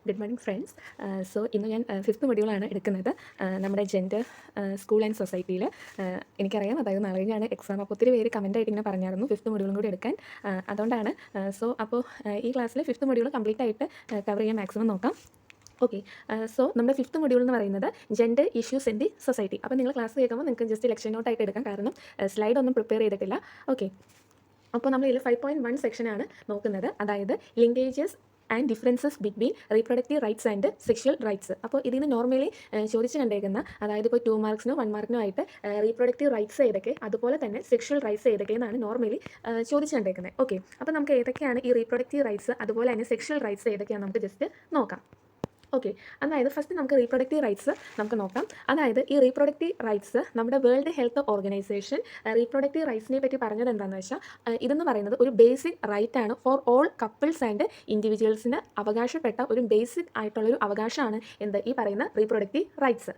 Good morning friends. ഇന്ന് ഞാൻ fifth മൊഡ്യൂളാണ് എടുക്കുന്നത് നമ്മുടെ ജെൻഡർ സ്കൂൾ ആൻഡ് സൊസൈറ്റിയിൽ. എനിക്കറിയാം, അതായത് നാളെ കഴിഞ്ഞാണ് എക്സാം. അപ്പോൾ ഒത്തിരി പേര് കമൻറ്റായിട്ട് ഇങ്ങനെ പറഞ്ഞായിരുന്നു ഫിഫ്ത്ത് മൊഡ്യൂളും കൂടി എടുക്കാൻ. അതുകൊണ്ടാണ്. അപ്പോൾ ഈ ക്ലാസ്സിൽ ഫിഫ്ത്ത് മൊഡ്യൂൾ കംപ്ലീറ്റ് ആയിട്ട് കവർ ചെയ്യാൻ മാക്സിമം നോക്കാം. ഓക്കെ. നമ്മുടെ ഫിഫ്ത്ത് മൊഡ്യൂൾ എന്ന് പറയുന്നത് gender issues in the society. അപ്പോൾ നിങ്ങൾ ക്ലാസ് കേൾക്കുമ്പോൾ നിങ്ങൾക്ക് ജസ്റ്റ് ലെക്ചർ നോട്ടായിട്ട് എടുക്കാം, കാരണം സ്ലൈഡ് ഒന്നും പ്രിപ്പയർ ചെയ്തിട്ടില്ല. ഓക്കെ. അപ്പോൾ നമ്മൾ ഇതിൽ 5.1 സെക്ഷനാണ് നോക്കുന്നത്, അതായത് linkages and differences between reproductive rights and sexual rights. അപ്പോൾ ഇതിൽ നിന്ന് നോർമലി ചോദിച്ച് കണ്ടേക്കുന്ന, അതായത് ഇപ്പോൾ 2 മാർക്സിനോ 1 മാർക്കിനോ ആയിട്ട് റീപ്രൊഡക്റ്റീവ് റൈറ്റ്സ് ഏതൊക്കെ, അതുപോലെ തന്നെ സെക്ഷൽ റൈറ്റ്സ് ഏതൊക്കെയെന്നാണ് നോർമലി ചോദിച്ച് കണ്ടേക്കുന്നത്. ഓക്കെ. അപ്പോൾ നമുക്ക് ഏതൊക്കെയാണ് ഈ റീപ്രൊഡക്റ്റീവ് റൈറ്റ്സ്, അതുപോലെ തന്നെ സെക്ഷൽ റൈറ്റ്സ് ഏതൊക്കെയാണ് നമുക്ക് ജസ്റ്റ് നോക്കാം. ഓക്കെ. അതായത് ഫസ്റ്റ് നമുക്ക് റീപ്രൊഡക്റ്റീവ് റൈറ്റ്സ് നമുക്ക് നോക്കാം. അതായത് ഈ റീപ്രൊഡക്റ്റീവ് റൈറ്റ്സ് നമ്മുടെ വേൾഡ് ഹെൽത്ത് ഓർഗനൈസേഷൻ റീപ്രൊഡക്റ്റീവ് റൈറ്റ്സിനെ പറ്റി പറഞ്ഞത് എന്താണെന്ന് വെച്ചാൽ, ഇതെന്ന് പറയുന്നത് ഒരു ബേസിക് റൈറ്റ് ആണ് ഫോർ ഓൾ കപ്പിൾസ് ആൻഡ് ഇൻഡിവിജ്വൽസിന് അവകാശപ്പെട്ട ഒരു ബേസിക് ആയിട്ടുള്ളൊരു അവകാശമാണ് ഈ പറയുന്ന റീപ്രൊഡക്റ്റീവ് റൈറ്റ്സ്.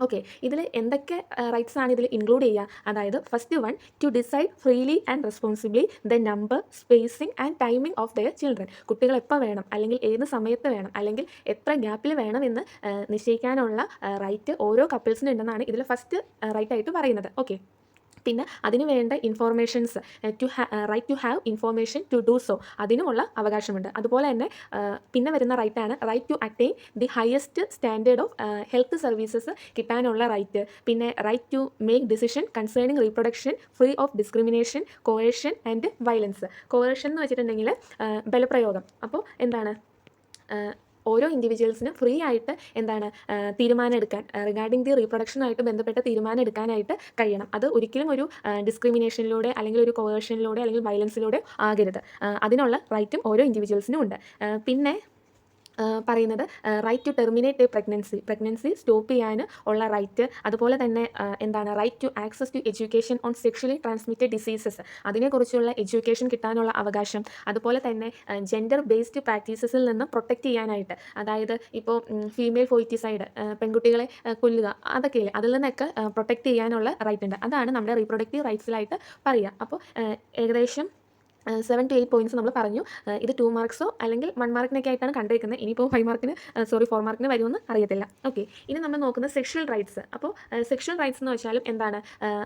ഓക്കെ. ഇതിൽ എന്തൊക്കെ റൈറ്റ്സ് ആണ് ഇതിൽ ഇൻക്ലൂഡ് ചെയ്യുക? അതായത് first one, to decide freely and responsibly the number, spacing and timing of their children. കുട്ടികൾ എപ്പോൾ വേണം, അല്ലെങ്കിൽ ഏത് സമയത്ത് വേണം, അല്ലെങ്കിൽ എത്ര ഗ്യാപ്പിൽ വേണം എന്ന് നിശ്ചയിക്കാനുള്ള റൈറ്റ് ഓരോ കപ്പിൾസിനും ഉണ്ടെന്നാണ് ഇതിൽ ഫസ്റ്റ് റൈറ്റായിട്ട് പറയുന്നത്. ഓക്കെ. പിന്നെ അതിന് വേണ്ട informations, right to have information to do so, അതിനുമുള്ള അവകാശമുണ്ട്. അതുപോലെ തന്നെ പിന്നെ വരുന്ന റൈറ്റാണ് right to attain the highest standard of health services കിട്ടാനുള്ള റൈറ്റ്. പിന്നെ right to make decision concerning reproduction free of discrimination, coercion and violence. Coercion എന്ന് വെച്ചിട്ടുണ്ടെങ്കിൽ ബലപ്രയോഗം. അപ്പോൾ ഓരോ ഇൻഡിവിജ്വൽസിനും ഫ്രീ ആയിട്ട് തീരുമാനം എടുക്കാൻ, റിഗാർഡിംഗ് ദി റീപ്രൊഡക്ഷനുമായിട്ട് ബന്ധപ്പെട്ട തീരുമാനം എടുക്കാനായിട്ട് കഴിയണം. അത് ഒരിക്കലും ഒരു ഡിസ്ക്രിമിനേഷനിലൂടെ, അല്ലെങ്കിൽ ഒരു കോവേഷനിലൂടെ, അല്ലെങ്കിൽ വയലൻസിലൂടെ ആകരുത്. അതിനുള്ള റൈറ്റും ഓരോ ഇൻഡിവിജ്വൽസിനും ഉണ്ട്. പിന്നെ പറയുന്നത് right to terminate pregnancy stop ചെയ്യാൻ ഉള്ള റൈറ്റ്. അതുപോലെ തന്നെ right to access to education on sexually transmitted diseases, അതിനെക്കുറിച്ചുള്ള എഡ്യൂക്കേഷൻ കിട്ടാനുള്ള അവകാശം. അതുപോലെ തന്നെ ജെൻഡർ ബേസ്ഡ് പ്രാക്ടീസസിൽ നിന്ന് പ്രൊട്ടക്റ്റ് ചെയ്യാനായിട്ട്, അതായത് ഇപ്പോൾ ഫീമെയിൽ ഫോയിറ്റിസൈഡ്, പെൺകുട്ടികളെ കൊല്ലുക, അതൊക്കെയില്ലേ, അതിൽ നിന്നൊക്കെ പ്രൊട്ടക്റ്റ് ചെയ്യാനുള്ള റൈറ്റ് ഉണ്ട്. അതാണ് നമ്മുടെ റീപ്രൊഡക്റ്റീവ് റൈറ്റ്സിലായിട്ട് പറയുക. അപ്പോൾ ഏകദേശം 7 to 8 പോയിന്റ്സ് നമ്മൾ പറഞ്ഞു. ഇത് 2 മാർക്സോ അല്ലെങ്കിൽ 1 മാർക്കിനൊക്കെ ആയിട്ടാണ് കണ്ടിരിക്കുന്നത്. ഇനിയിപ്പോൾ 4 മാർക്കിന് വരുമെന്ന് അറിയത്തില്ല. ഓക്കെ. ഇനി നമ്മൾ നോക്കുന്നത് സെക്ഷൽ റൈറ്റ്സ്. അപ്പോൾ സെക്ഷൽ റൈറ്റ്സ് എന്ന് വെച്ചാലും എന്താണ്?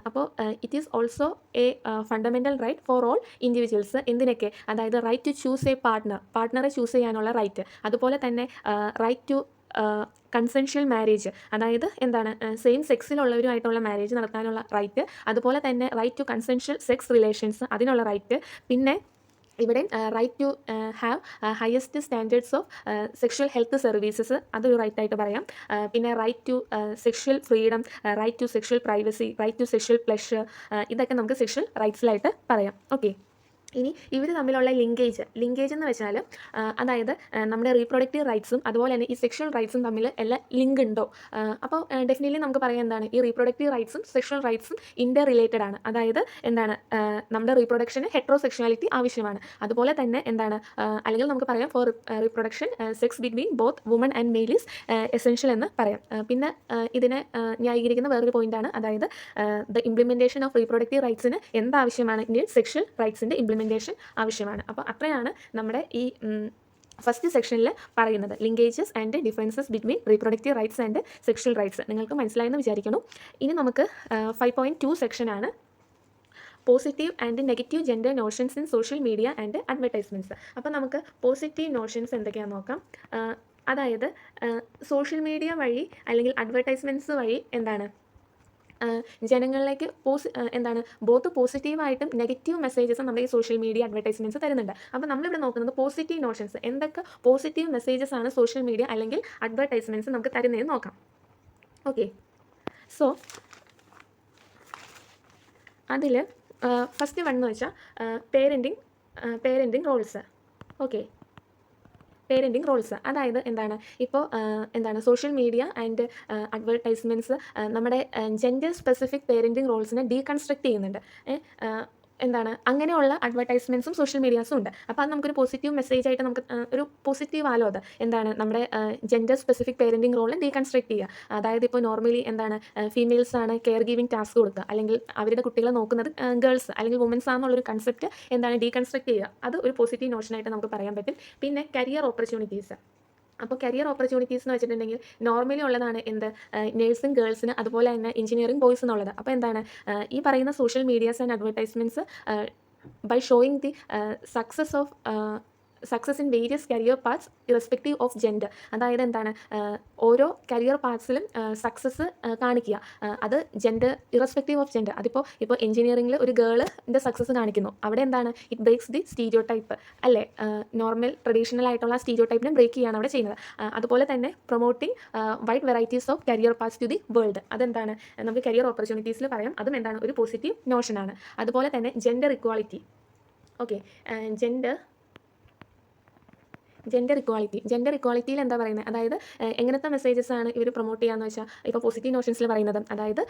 അപ്പോൾ it is also a fundamental right for all individuals. എന്തിനൊക്കെ? അതായത് റൈറ്റ് ടു ചൂസ് എ പാർട്ട്ണറെ ചൂസ് ചെയ്യാനുള്ള റൈറ്റ്. അതുപോലെ തന്നെ റൈറ്റ് ടു കൺസെൻഷ്യൽ മാരേജ്, അതായത് സെയിം സെക്സിലുള്ളവരുമായിട്ടുള്ള മാരേജ് നടത്താനുള്ള റൈറ്റ്. അതുപോലെ തന്നെ right to consensual sex relations, അതിനുള്ള റൈറ്റ്. പിന്നെ ഇവിടെ right to have highest standards of sexual health services, അതൊരു റൈറ്റായിട്ട് പറയാം. പിന്നെ right to sexual freedom, right to sexual privacy, right to sexual pleasure, ഇതൊക്കെ നമുക്ക് സെക്ഷൽ റൈറ്റ്സിലായിട്ട് പറയാം. ഓക്കെ. ഇനി ഇവർ തമ്മിലുള്ള ലിങ്കേജ് എന്ന് വെച്ചാൽ, അതായത് നമ്മുടെ റീപ്രൊഡക്റ്റീവ് റൈറ്റ്സും അതുപോലെ തന്നെ ഈ സെക്ഷൽ റൈറ്റ്സും തമ്മിൽ എല്ലാം ലിങ്ക് ഉണ്ടോ? അപ്പോൾ ഡെഫിനറ്റ്ലി നമുക്ക് പറയാം, ഈ റീപ്രൊഡക്റ്റീവ് റൈറ്റ്സും സെക്ഷൽ റൈറ്റ്സും ഇന്റർ റിലേറ്റഡ് ആണ്. അതായത് നമ്മുടെ റീപ്രൊഡക്ഷന് ഹെട്രോസെക്ഷുവാലിറ്റി ആവശ്യമാണ്. അതുപോലെ തന്നെ അല്ലെങ്കിൽ നമുക്ക് പറയാം for reproduction sex between both woman and male is essential എന്ന് പറയാം. പിന്നെ ഇതിനെ ന്യായീകരിക്കുന്ന വേറൊരു പോയിന്റാണ്, അതായത് ദ ഇംപ്ലിമെൻറ്റേഷൻ ഓഫ് റീപ്രൊഡക്റ്റീവ് റൈറ്റ്സിന് എന്താവശ്യമാണ്? ഇന്ത്യൻ സെക്ഷൽ റൈറ്റ്സിൻ്റെ ഇംപ്ലിമെൻറ്റേഷൻ ആവശ്യമാണ്. അപ്പോൾ അത്രയാണ് നമ്മുടെ ഈ ഫസ്റ്റ് സെക്ഷനിൽ പറയുന്നത്, linkages and differences between reproductive rights and sexual rights. നിങ്ങൾക്ക് മനസ്സിലായെന്ന് വിചാരിക്കുന്നു. ഇനി നമുക്ക് 5.2 സെക്ഷനാണ് positive and negative gender notions in social media and advertisements. അപ്പോൾ നമുക്ക് പോസിറ്റീവ് നോഷൻസ് എന്തൊക്കെയാണെന്ന് നോക്കാം. അതായത് സോഷ്യൽ മീഡിയ വഴി അല്ലെങ്കിൽ അഡ്വർടൈസ്മെൻറ്റ്സ് വഴി ജനങ്ങളിലേക്ക് ബോത്ത് പോസിറ്റീവായിട്ടും നെഗറ്റീവ് മെസ്സേജസ് നമ്മുടെ ഈ സോഷ്യൽ മീഡിയ അഡ്വർടൈസ്മെൻറ്റ്സ് തരുന്നുണ്ട്. അപ്പോൾ നമ്മളിവിടെ നോക്കുന്നത് പോസിറ്റീവ് നോഷൻസ്, എന്തൊക്കെ പോസിറ്റീവ് മെസ്സേജസ് ആണ് സോഷ്യൽ മീഡിയ അല്ലെങ്കിൽ അഡ്വർടൈസ്മെൻറ്റ്സ് നമുക്ക് തരുന്നതെന്ന് നോക്കാം. ഓക്കെ. സോ അതിൽ ഫസ്റ്റ് വൺ എന്ന് വെച്ചാൽ parenting roles. Okay. Parenting roles, അതായത് ഇപ്പോൾ സോഷ്യൽ മീഡിയ ആൻഡ് അഡ്വർടൈസ്മെൻറ്റ്സ് നമ്മുടെ ജെൻഡർ സ്പെസിഫിക് പേരൻറ്റിങ് റോൾസിനെ ഡീകൺസ്ട്രക്ട് ചെയ്യുന്നുണ്ട്. അങ്ങനെയുള്ള അഡ്വർടൈസ്മെൻറ്റ്സും സോഷ്യൽ മീഡിയാസും ഉണ്ട്. അപ്പോൾ അത് നമുക്കൊരു പോസിറ്റീവ് മെസ്സേജ് ആയിട്ട് നമുക്ക് ഒരു പോസിറ്റീവ് ആലോ അത് നമ്മുടെ ജെൻഡർ സ്പെസിഫിക് പേരൻറ്റിങ് റോളിനെ ഡീകൺസ്ട്രക്ട് ചെയ്യുക. അതായത് ഇപ്പോൾ നോർമലി ഫീമെയിൽസ് ആണ് കെയർ ഗിവിംഗ് ടാസ്ക് കൊടുക്കുക, അല്ലെങ്കിൽ അവരുടെ കുട്ടികളെ നോക്കുന്നത് ഗേൾസ് അല്ലെങ്കിൽ വുമൻസ് ആണെന്നുള്ളൊരു കൺസെപ്റ്റ് ഡീകൺസ്ട്രക്ട് ചെയ്യുക. അത് ഒരു പോസിറ്റീവ് നോഷനായിട്ട് നമുക്ക് പറയാൻ പറ്റും. പിന്നെ കരിയർ ഓപ്പർച്യൂണിറ്റീസ്, അപ്പോൾ കരിയർ ഓപ്പർച്യൂണിറ്റീസ് എന്ന് വെച്ചിട്ടുണ്ടെങ്കിൽ നോർമലി ഉള്ളതാണ് എന്ത്, നഴ്സിംഗ് ഗേൾസിന്, അതുപോലെ തന്നെ എഞ്ചിനീയറിംഗ് ബോയ്സ് എന്നുള്ളത്. അപ്പോൾ എന്താണ് ഈ പറയുന്ന social medias and advertisements by showing the success in various career paths irrespective of gender. അതായത് എന്താണ് ഓരോ കരിയർ പാർട്സിലും സക്സസ് കാണിക്കുക, അത് ജെൻഡർ ഇറസ്പെക്റ്റീവ് ഓഫ് ജെൻഡർ. ഇപ്പോൾ എഞ്ചിനീയറിംഗിൽ ഒരു ഗേളിൻ്റെ സക്സസ് കാണിക്കുന്നു, അവിടെ എന്താണ് ഇറ്റ് ബ്രേക്സ് ദി സ്റ്റീരിയോടൈപ്പ് അല്ലേ, നോർമൽ ട്രഡീഷണൽ ആയിട്ടുള്ള സ്റ്റീരിയോടൈപ്പിനെ ബ്രേക്ക് ചെയ്യുകയാണ് അവിടെ ചെയ്യുന്നത്. അതുപോലെ തന്നെ promoting wide varieties of career paths to the world. അതെന്താണ് നമുക്ക് കരിയർ ഓപ്പർച്യൂണിറ്റീസിൽ പറയാം, അതും എന്താണ് ഒരു പോസിറ്റീവ് നോഷനാണ്. അതുപോലെ തന്നെ ജെൻഡർ ഇക്വാളിറ്റി. ഓക്കെ, ജെൻഡർ ഇക്വാളിറ്റിയിൽ എന്താ പറയുന്നത്, അതായത് എങ്ങനത്തെ മെസ്സേജസ് ആണ് ഇവർ പ്രൊമോട്ട് ചെയ്യാന്ന് വെച്ചാൽ, ഇപ്പോൾ പോസിറ്റീവ് നോഷൻസിൽ പറയുന്നത് അതായത്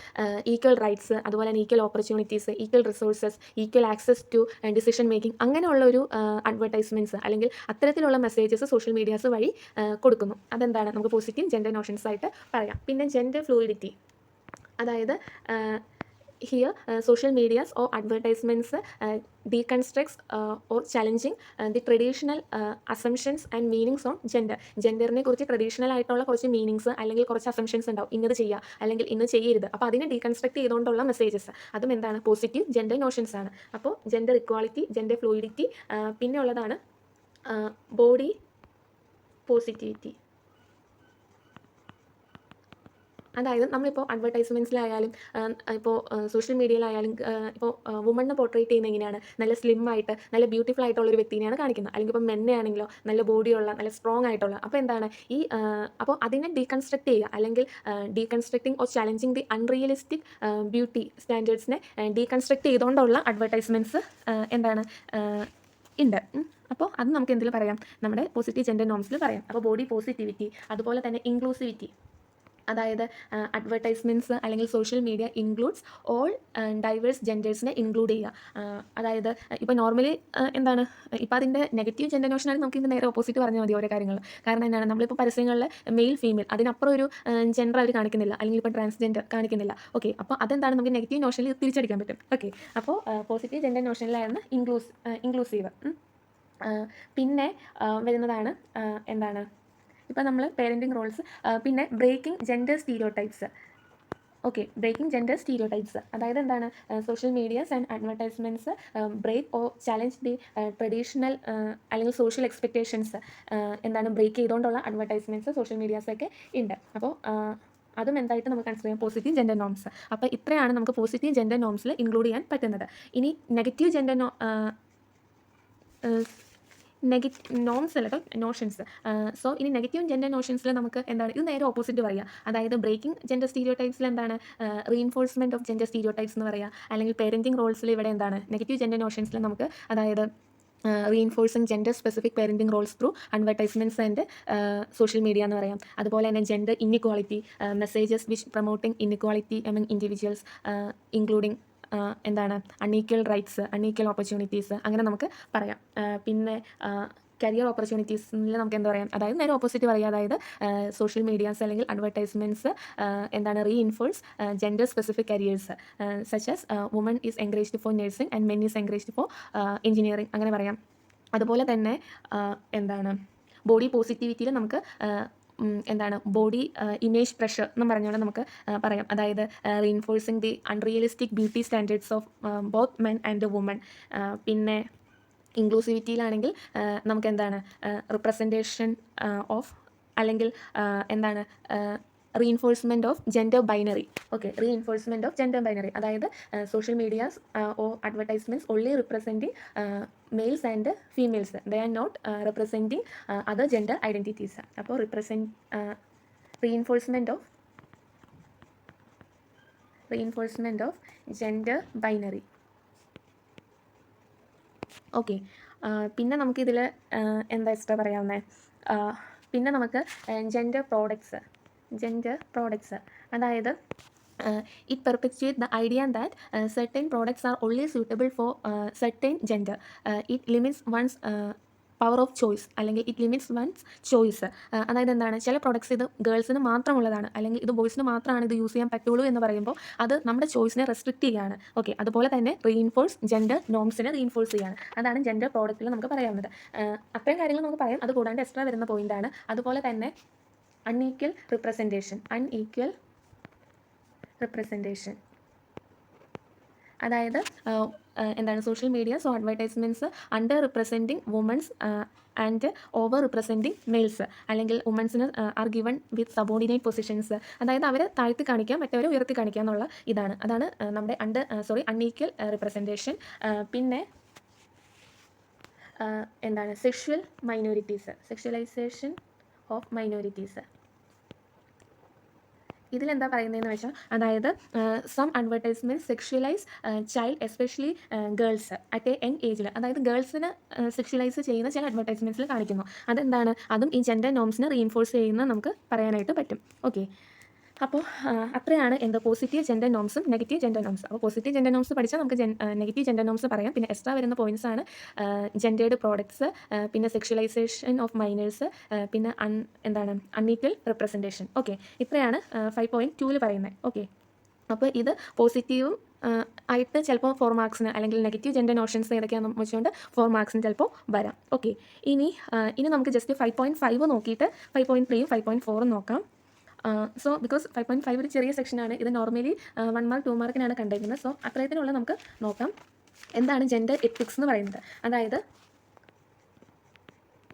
ഈക്വൽ റൈറ്റ്സ്, അതുപോലെ തന്നെ equal opportunities, equal resources, equal access to decision making, അങ്ങനെയുള്ള ഒരു അഡ്വർടൈസ്മെൻറ്റ്സ് അല്ലെങ്കിൽ അത്തരത്തിലുള്ള മെസ്സേജസ് സോഷ്യൽ മീഡിയാസ് വഴി കൊടുക്കുന്നു. അതെന്താണ് നമുക്ക് പോസിറ്റീവ് ജെൻഡർ നോഷൻസ് ആയിട്ട് പറയാം. പിന്നെ ജെൻഡർ ഫ്ലൂയിഡിറ്റി, അതായത് here social medias or advertisements deconstructs or challenging the traditional assumptions and meanings on gender. ജെൻഡറിനെ കുറിച്ച് ട്രഡീഷണൽ ആയിട്ടുള്ള കുറച്ച് മീനിങ്സ് അല്ലെങ്കിൽ കുറച്ച് അസംഷൻസ് ഉണ്ടാവും, ഇന്നത് ചെയ്യുക അല്ലെങ്കിൽ ഇന്ന് ചെയ്യരുത്. അപ്പോൾ അതിനെ ഡീകൺസ്ട്രക്ട് ചെയ്തുകൊണ്ടുള്ള മെസ്സേജസ്, അതും എന്താണ് പോസിറ്റീവ് ജെൻഡർ നോഷൻസ് ആണ്. അപ്പോൾ ജെൻഡർ ഇക്വാളിറ്റി, ജെൻഡർ ഫ്ലൂയിഡിറ്റി, പിന്നെ ഉള്ളതാണ് ബോഡി പോസിറ്റിവിറ്റി. അതായത് നമ്മളിപ്പോൾ അഡ്വർടൈസ്മെൻറ്റ്സിലായാലും ഇപ്പോൾ സോഷ്യൽ മീഡിയയിലായാലും ഇപ്പോൾ വുമണിനെ പോർട്രേറ്റ് ചെയ്യുന്നത് എങ്ങനെയാണ്, നല്ല സ്ലിം ആയിട്ട് നല്ല ബ്യൂട്ടിഫുൾ ആയിട്ടുള്ള ഒരു വ്യക്തിനെയാണ് കാണിക്കുന്നത്. അല്ലെങ്കിൽ ഇപ്പോൾ മെന്നെ ആണെങ്കിലോ നല്ല ബോഡിയുള്ള നല്ല സ്ട്രോങ് ആയിട്ടുള്ള. അപ്പോൾ എന്താണ് അപ്പോൾ അതിനെ ഡീകൺസ്ട്രക്ട് ചെയ്യുക, അല്ലെങ്കിൽ deconstructing or challenging the unrealistic beauty സ്റ്റാൻഡേർഡ്സിനെ ഡീകൺസ്ട്രക്ട് ചെയ്തുകൊണ്ടുള്ള അഡ്വർടൈസ്മെൻറ്റ്സ് എന്താണ് ഉണ്ട്. അപ്പോൾ അത് നമുക്ക് എന്തിൽ പറയാം, നമ്മുടെ പോസിറ്റീവ് ജെൻഡർ നോംസിൽ പറയാം. അപ്പോൾ ബോഡി പോസിറ്റിവിറ്റി, അതുപോലെ തന്നെ ഇൻക്ലൂസിവിറ്റി, അതായത് അഡ്വർടൈസ്മെൻറ്റ്സ് അല്ലെങ്കിൽ social media includes all diverse ജെൻഡേഴ്സിനെ ഇൻക്ലൂഡ് ചെയ്യുക. അതായത് ഇപ്പോൾ നോർമലി എന്താണ് ഇപ്പോൾ അതിൻ്റെ നെഗറ്റീവ് ജെൻഡർ നോഷനാണെങ്കിൽ നമുക്ക് ഇതിൻ്റെ നേരെ ഓപ്പോസിറ്റ് പറഞ്ഞാൽ മതി ഓരോ കാര്യങ്ങൾ. കാരണം എന്താണ് നമ്മളിപ്പോൾ പരസ്യങ്ങളിൽ മെയിൽ ഫീമെയിൽ അതിനപ്പുറം ഒരു ജെൻഡർ അവർ കാണിക്കുന്നില്ല, അല്ലെങ്കിൽ ഇപ്പോൾ ട്രാൻസ്ജെൻഡർ കാണിക്കുന്നില്ല. ഓക്കെ, അപ്പോൾ അതെന്താണ് നമുക്ക് നെഗറ്റീവ് നോഷനിൽ തിരിച്ചടിക്കാൻ പറ്റും. ഓക്കെ, അപ്പോൾ പോസിറ്റീവ് ജെൻഡർ നോഷനിലായിരുന്നു ഇൻക്ലൂസീവ്. പിന്നെ വരുന്നതാണ് എന്താണ് ഇപ്പോൾ നമ്മൾ പേരൻറ്റിങ് റോൾസ്, പിന്നെ breaking gender stereotypes. Okay, breaking gender stereotypes, അതായത് എന്താണ് social medias and advertisements break or challenge the traditional അല്ലെങ്കിൽ സോഷ്യൽ എക്സ്പെക്റ്റേഷൻസ് എന്താണ് ബ്രേക്ക് ചെയ്തുകൊണ്ടുള്ള അഡ്വർടൈസ്മെൻറ്റ്സ് സോഷ്യൽ മീഡിയാസൊക്കെ ഉണ്ട്. അപ്പോൾ അതും എന്തായിട്ട് നമുക്ക് കൺസിഡർ ചെയ്യാം പോസിറ്റീവ് ജെൻഡർ നോംസ്. അപ്പോൾ ഇത്രയാണ് നമുക്ക് പോസിറ്റീവ് ജെൻഡർ നോംസിൽ ഇൻക്ലൂഡ് ചെയ്യാൻ പറ്റുന്നത്. ഇനി നെഗറ്റീവ് ജെൻഡർ നോംസ് അല്ല കേട്ടോ, നോഷൻസ്. സോ ഇനി നെഗറ്റീവ് ജെൻഡർ നോഷൻസിൽ നമുക്ക് എന്താണ് ഇത് നേരെ ഓപ്പോസിറ്റ് പറയുക. അതായത് ബ്രേക്കിംഗ് ജെൻഡർ സ്റ്റീരിയോടൈപ്സിൽ എന്താണ് റീഇൻഫോഴ്സ്മെൻറ്റ് ഓഫ് ജെൻഡർ സ്റ്റീരിയോടൈപ്സ് എന്ന് പറയുക. അല്ലെങ്കിൽ പേരൻറ്റിംഗ് റോൾസിൽ ഇവിടെ എന്താണ് നെഗറ്റീവ് ജെൻഡർ നോഷൻസിൽ നമുക്ക് അതായത് reinforcing gender specific parenting roles through advertisements and social media എന്ന് പറയാം. അതുപോലെ തന്നെ gender inequality, messages which promoting inequality among individuals including എന്താണ് അൺഈക്വൽ റൈറ്റ്സ്, അൺഈക്വൽ ഓപ്പർച്യൂണിറ്റീസ്, അങ്ങനെ നമുക്ക് പറയാം. പിന്നെ കരിയർ ഓപ്പർച്യൂണിറ്റീസിൽ നമുക്ക് എന്താ പറയാം, അതായത് നേരെ ഓപ്പോസിറ്റ് പറയുക. അതായത് സോഷ്യൽ മീഡിയാസ് അല്ലെങ്കിൽ അഡ്വർടൈസ്മെൻറ്റ്സ് എന്താണ് reinforce gender specific careers such as woman is encouraged for nursing and men is encouraged for engineering, അങ്ങനെ പറയാം. അതുപോലെ തന്നെ എന്താണ് ബോഡി പോസിറ്റിവിറ്റിയിൽ നമുക്ക് എന്താണ് ബോഡി ഇമേജ് പ്രഷർ എന്നും പറഞ്ഞുകൊണ്ട് നമുക്ക് പറയാം. അതായത് reinforcing the unrealistic beauty standards of both men and woman. പിന്നെ ഇൻക്ലൂസിവിറ്റിയിലാണെങ്കിൽ നമുക്ക് എന്താണ് റിപ്രസെൻറ്റേഷൻ ഓഫ് അല്ലെങ്കിൽ എന്താണ് reinforcement of gender binary. Okay, reinforcement of gender binary, അതായത് social medias or advertisements only representing males and females, they are not representing other gender identities. അപ്പോൾ reinforcement of gender binary. Okay, പിന്നെ നമുക്കിതിൽ എന്താ extra പറയാവുന്നത്, പിന്നെ നമുക്ക് gender products, അതായത് it perpetuates the idea that certain products are only suitable for certain gender. It limits one's power of choice അല്ലെങ്കിൽ it limits once choice. അതായത് എന്താണ്, ചില പ്രൊഡക്ട്സ് ഇത് ഗേൾസിന് മാത്രമുള്ളതാണ് അല്ലെങ്കിൽ ഇത് ബോയ്സിന് മാത്രമാണ് ഇത് യൂസ് ചെയ്യാൻ പറ്റുള്ളൂ എന്ന് പറയുമ്പോൾ അത് നമ്മുടെ ചോയ്സിനെ റെസ്ട്രിക്റ്റ് ചെയ്യുകയാണ്. ഓക്കെ, അതുപോലെ തന്നെ റീഇൻഫോഴ്സ് ജെൻഡർ നോംസിനെ റീഇൻഫോഴ്സ് ചെയ്യുകയാണ്. അതാണ് ജെൻഡർ പ്രോഡക്റ്റിൽ നമുക്ക് പറയാവുന്നത്. അത്രയും കാര്യങ്ങൾ നമുക്ക് പറയാം. അത് കൂടാണ്ട് എക്സ്ട്രാ വരുന്ന പോയിന്റാണ്. അതുപോലെ തന്നെ അൺഈക്വൽ റിപ്രസെൻറ്റേഷൻ, അതായത് എന്താണ്, social media so advertisements under representing womens and over representing males, അല്ലെങ്കിൽ വുമൻസിന് are given with subordinate positions, അതായത് അവരെ താഴ്ത്തി കാണിക്കുക, മറ്റവരെ ഉയർത്തി കാണിക്കുക എന്നുള്ള അതാണ് നമ്മുടെ അൺഈക്വൽ റിപ്രസെൻറ്റേഷൻ. പിന്നെ എന്താണ്, സെക്ഷുവലൈസേഷൻ ഓഫ് മൈനോറിറ്റീസ്. ഇതിലെന്താ പറയുന്നതെന്ന് വെച്ചാൽ, അതായത് some advertisement sexualise child especially girls at a young ഏജിൽ, അതായത് ഗേൾസിന് സെക്ഷുവലൈസ് ചെയ്യുന്ന ചില അഡ്വർടൈസ്മെൻറ്റ്സിൽ കാണിക്കുന്നു. അതെന്താണ്, അതും ഈ ജെൻഡർ നോംസിനെ റീഇൻഫോഴ്സ് ചെയ്യുന്ന നമുക്ക് പറയാനായിട്ട് പറ്റും. ഓക്കെ, അപ്പോൾ അത്രയാണ് എന്താ പോസിറ്റീവ് ജെൻഡർ നോംസും നെഗറ്റീവ് ജെൻഡർ നോംസ്. അപ്പോൾ പോസിറ്റീവ് ജെൻഡർ നോംസ് പഠിച്ചാൽ നമുക്ക് നെഗറ്റീവ് ജെൻഡർ നോംസ് പറയാം. പിന്നെ എക്സ്ട്രാ വരുന്ന പോയിന്റ്സ് ആണ് ജെൻഡേർഡ് പ്രോഡക്ട്സ്, പിന്നെ സെക്ഷുവലൈസേഷൻ ഓഫ് മൈനേഴ്സ്, പിന്നെ അൺഈക്വൽ റിപ്രസെൻറ്റേഷൻ. ഓക്കെ, ഇത്രയാണ് 5.2 പറയുന്നത്. ഓക്കെ, അപ്പോൾ ഇത് പോസിറ്റീവും ആയിട്ട് ചിലപ്പോൾ 4 മാർക്സിന്, അല്ലെങ്കിൽ നെഗറ്റീവ് ജെൻഡർ നോഷൻസ് ഏതൊക്കെയാണെന്ന് വെച്ചുകൊണ്ട് 4 മാർക്സിന് ചിലപ്പോൾ വരാം. ഓക്കെ, ഇനി നമുക്ക് ജസ്റ്റ് 5.5 നോക്കിയിട്ട് 5.3യും 5.4ഉം നോക്കാം. സോ ബിക്കോസ് 5.5 ഒരു ചെറിയ സെക്ഷനാണ്. ഇത് നോർമലി 1 മാർക്ക് 2 മാർക്കിനാണ് കണ്ടിരിക്കുന്നത്. സോ അത്രയത്തിനുള്ള നമുക്ക് നോക്കാം. എന്താണ് ജെൻഡർ എത്തിക്സ് എന്ന് പറയുന്നത്? അതായത്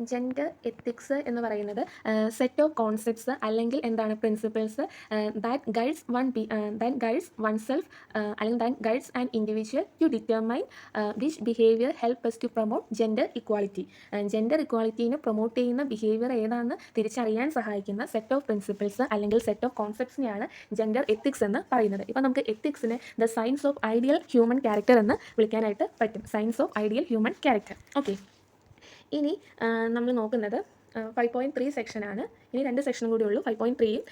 ജെൻഡർ എത്തിക്സ് എന്ന് പറയുന്നത് സെറ്റ് ഓഫ് കോൺസെപ്റ്റ്സ് അല്ലെങ്കിൽ എന്താണ് principles that guides oneself അല്ലെങ്കിൽ that guides an individual to determine which behaviour help us to promote gender equality. Gender ഇക്വാളിറ്റീനെ പ്രൊമോട്ട് ചെയ്യുന്ന ബിഹേവിയർ ഏതാണെന്ന് തിരിച്ചറിയാൻ സഹായിക്കുന്ന സെറ്റ് ഓഫ് പ്രിൻസിപ്പിൾസ് അല്ലെങ്കിൽ സെറ്റ് ഓഫ് കോൺസെപ്റ്റ്സിനെയാണ് ജെൻഡർ എത്തിക്സ് എന്ന് പറയുന്നത്. ഇപ്പോൾ നമുക്ക് എത്തിക്സിനെ the science of ideal human character എന്ന് വിളിക്കാനായിട്ട് പറ്റും. Science of ideal human character. Okay, ഇനി നമ്മൾ നോക്കുന്നത് 5.3 സെക്ഷനാണ്. ഇനി 2 സെക്ഷനും കൂടി ഉള്ളൂ, 5.3യും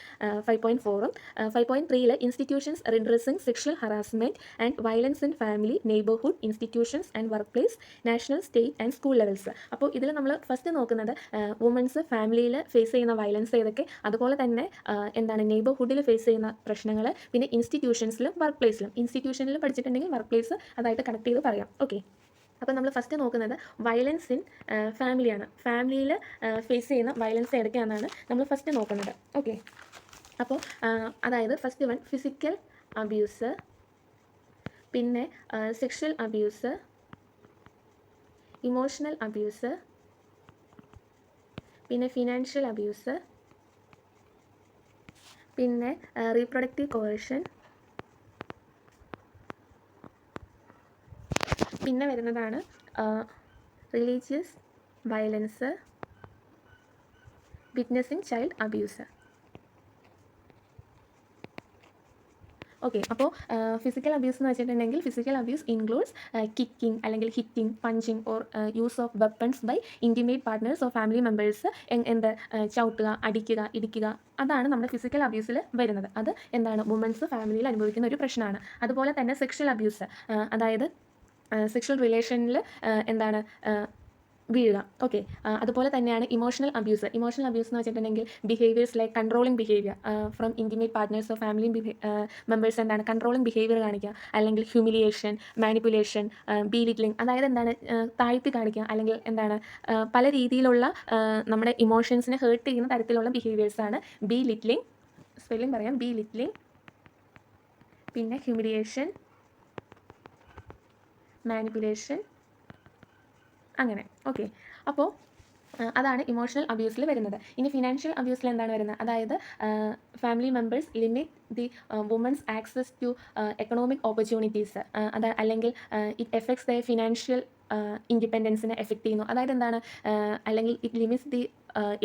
5.4ഉം. 5.3ൽ institutions redressing sexual harassment and violence in family, neighbourhood institutions and workplace, national, state and school levels. അപ്പോൾ ഇതിൽ നമ്മൾ ഫസ്റ്റ് നോക്കുന്നത് വുമൻസ് ഫാമിലിയിൽ ഫേസ് ചെയ്യുന്ന വയലൻസ് ഏതൊക്കെ, അതുപോലെ തന്നെ നെയ്ബർഹുഡിൽ ഫേസ് ചെയ്യുന്ന പ്രശ്നങ്ങൾ, പിന്നെ ഇൻസ്റ്റിറ്റ്യൂഷൻസിലും വർക്ക് പ്ലേസിലും. ഇൻസ്റ്റിറ്റ്യൂഷനിൽ പഠിച്ചിട്ടുണ്ടെങ്കിൽ വർക്ക് പ്ലേസ് അതായിട്ട് കണക്ട് ചെയ്ത് പറയാം. ഓക്കെ, അപ്പോൾ നമ്മൾ ഫസ്റ്റ് നോക്കുന്നത് വയലൻസ് ഇൻ ഫാമിലിയാണ്. ഫാമിലിയിൽ ഫേസ് ചെയ്യുന്ന വയലൻസ് ഏതൊക്കെയാണെന്നാണ് നമ്മൾ ഫസ്റ്റ് നോക്കുന്നത്. ഓക്കെ, അപ്പോൾ അതായത് ഫസ്റ്റ് വൺ ഫിസിക്കൽ അബ്യൂസ്, പിന്നെ സെക്ഷൽ അബ്യൂസ്, ഇമോഷണൽ അബ്യൂസ്, പിന്നെ ഫിനാൻഷ്യൽ അബ്യൂസ്, പിന്നെ റീപ്രൊഡക്റ്റീവ് കോയേർഷൻ, പിന്നെ വരുന്നതാണ് religious violence, witnessing child abuse. Okay, അപ്പോൾ ഫിസിക്കൽ അബ്യൂസ് എന്ന് വെച്ചിട്ടുണ്ടെങ്കിൽ ഫിസിക്കൽ അബ്യൂസ് ഇൻക്ലൂഡ്സ് കിക്കിംഗ് അല്ലെങ്കിൽ hitting, punching or use of weapons by intimate partners or family members. ചവിട്ടുക, അടിക്കുക, ഇടിക്കുക, അതാണ് നമ്മുടെ ഫിസിക്കൽ അബ്യൂസിൽ വരുന്നത്. അത് വുമൻസ് ഫാമിലിയിൽ അനുഭവിക്കുന്ന ഒരു പ്രശ്നമാണ്. അതുപോലെ തന്നെ സെക്ഷൽ അബ്യൂസ്, അതായത് സെക്ഷൽ റിലേഷനിൽ വീഴുക. ഓക്കെ, അതുപോലെ തന്നെയാണ് ഇമോഷണൽ അബ്യൂസ്. ഇമോഷണൽ അബ്യൂസ് എന്ന് വെച്ചിട്ടുണ്ടെങ്കിൽ behaviours like controlling behaviour from intimate partners of family members, controlling behaviour കാണിക്കുക, അല്ലെങ്കിൽ ഹ്യൂമിലിയേഷൻ, മാനിപ്പുലേഷൻ, ബീലിറ്റ്ലിംഗ്, അതായത് താഴ്ത്തി കാണിക്കുക, അല്ലെങ്കിൽ പല രീതിയിലുള്ള നമ്മുടെ ഇമോഷൻസിനെ ഹേർട്ട് ചെയ്യുന്ന തരത്തിലുള്ള ബിഹേവിയേഴ്സാണ് ബീലിറ്റ്ലിംഗ്. സ്പെല്ലിംഗ് പറയാം, ബീലിറ്റ്ലിംഗ്, പിന്നെ ഹ്യൂമിലിയേഷൻ, മാനിപ്പുലേഷൻ, അങ്ങനെ. ഓക്കെ, അപ്പോൾ അതാണ് ഇമോഷണൽ അബ്യൂസിൽ വരുന്നത്. ഇനി ഫിനാൻഷ്യൽ അബ്യൂസിൽ എന്താണ് വരുന്നത്? അതായത് family members limit the womens access to economic opportunities, അല്ലെങ്കിൽ ഇറ്റ് എഫക്ട്സ് ദ ഫിനാൻഷ്യൽ ഇൻഡിപെൻഡൻസിനെ എഫക്റ്റ് ചെയ്യുന്നു. അതായത് അല്ലെങ്കിൽ it limits the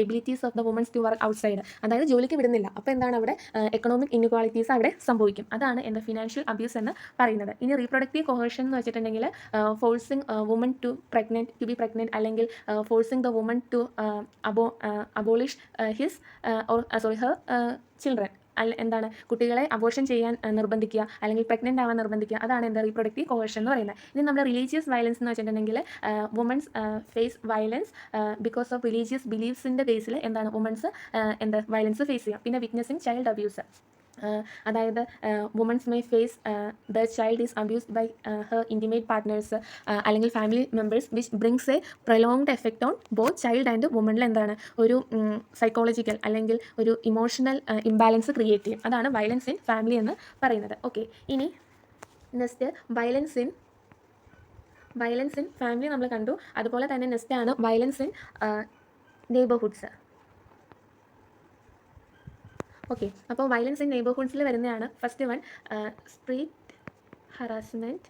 abilities of the womens to work outside, അതായത് ജോലിക്ക് വിടുന്നില്ല. അപ്പോൾ അവിടെ എക്കണോമിക് ഇൻഇക്വാളിറ്റീസ് അവിടെ സംഭവിക്കും. അതാണ് ഫിനാൻഷ്യൽ അബ്യൂസ് എന്ന് പറയുന്നത്. ഇനി റീപ്രൊഡക്റ്റീവ് കോഹേർഷൻ എന്ന് വെച്ചിട്ടുണ്ടെങ്കിൽ forcing woman to be pregnant, അല്ലെങ്കിൽ forcing the woman to abolish her children. എന്താണ് കുട്ടികളെ അബോർഷൻ ചെയ്യാൻ നിർബന്ധിക്കുക അല്ലെങ്കിൽ പ്രഗ്നൻ്റ് ആവാൻ നിർബന്ധിക്കുക, അതാണ് എന്താ റീപ്രൊഡക്റ്റീവ് കോവേർഷൻ എന്ന് പറയുന്നത്. ഇനി നമ്മുടെ റിലീജിയസ് വയലൻസ് എന്ന് വെച്ചിട്ടുണ്ടെങ്കിൽ womens face violence because of religious ബിലീഫ്സിൻ്റെ ബേസിൽ എന്താണ് വുമൻസ് എന്താ വയലൻസ് ഫേസ് ചെയ്യുക. പിന്നെ വിറ്റ്നസിങ് ചൈൽഡ് അബ്യൂസ്, അതായത് womens may face the child is abused by her intimate partners അല്ലെങ്കിൽ family members which brings a prolonged effect on both child and വുമണിൽ എന്താണ് ഒരു സൈക്കോളജിക്കൽ അല്ലെങ്കിൽ ഒരു ഇമോഷണൽ ഇംബാലൻസ് ക്രിയേറ്റ് ചെയ്യും. അതാണ് വയലൻസ് ഇൻ ഫാമിലി എന്ന് പറയുന്നത്. ഓക്കെ, ഇനി നെക്സ്റ്റ് വയലൻസ് ഇൻ ഫാമിലി നമ്മൾ കണ്ടു. അതുപോലെ തന്നെ നെക്സ്റ്റ് ആണ് വയലൻസ് ഇൻ നെയ്ബർഹുഡ്സ്. ഓക്കെ, അപ്പോൾ വയലൻസ് ഇൻ നെയ്ബർഹുഡ്സിൽ വരുന്നതാണ് ഫസ്റ്റ് വൺ സ്ട്രീറ്റ് ഹറാസ്മെൻറ്റ്,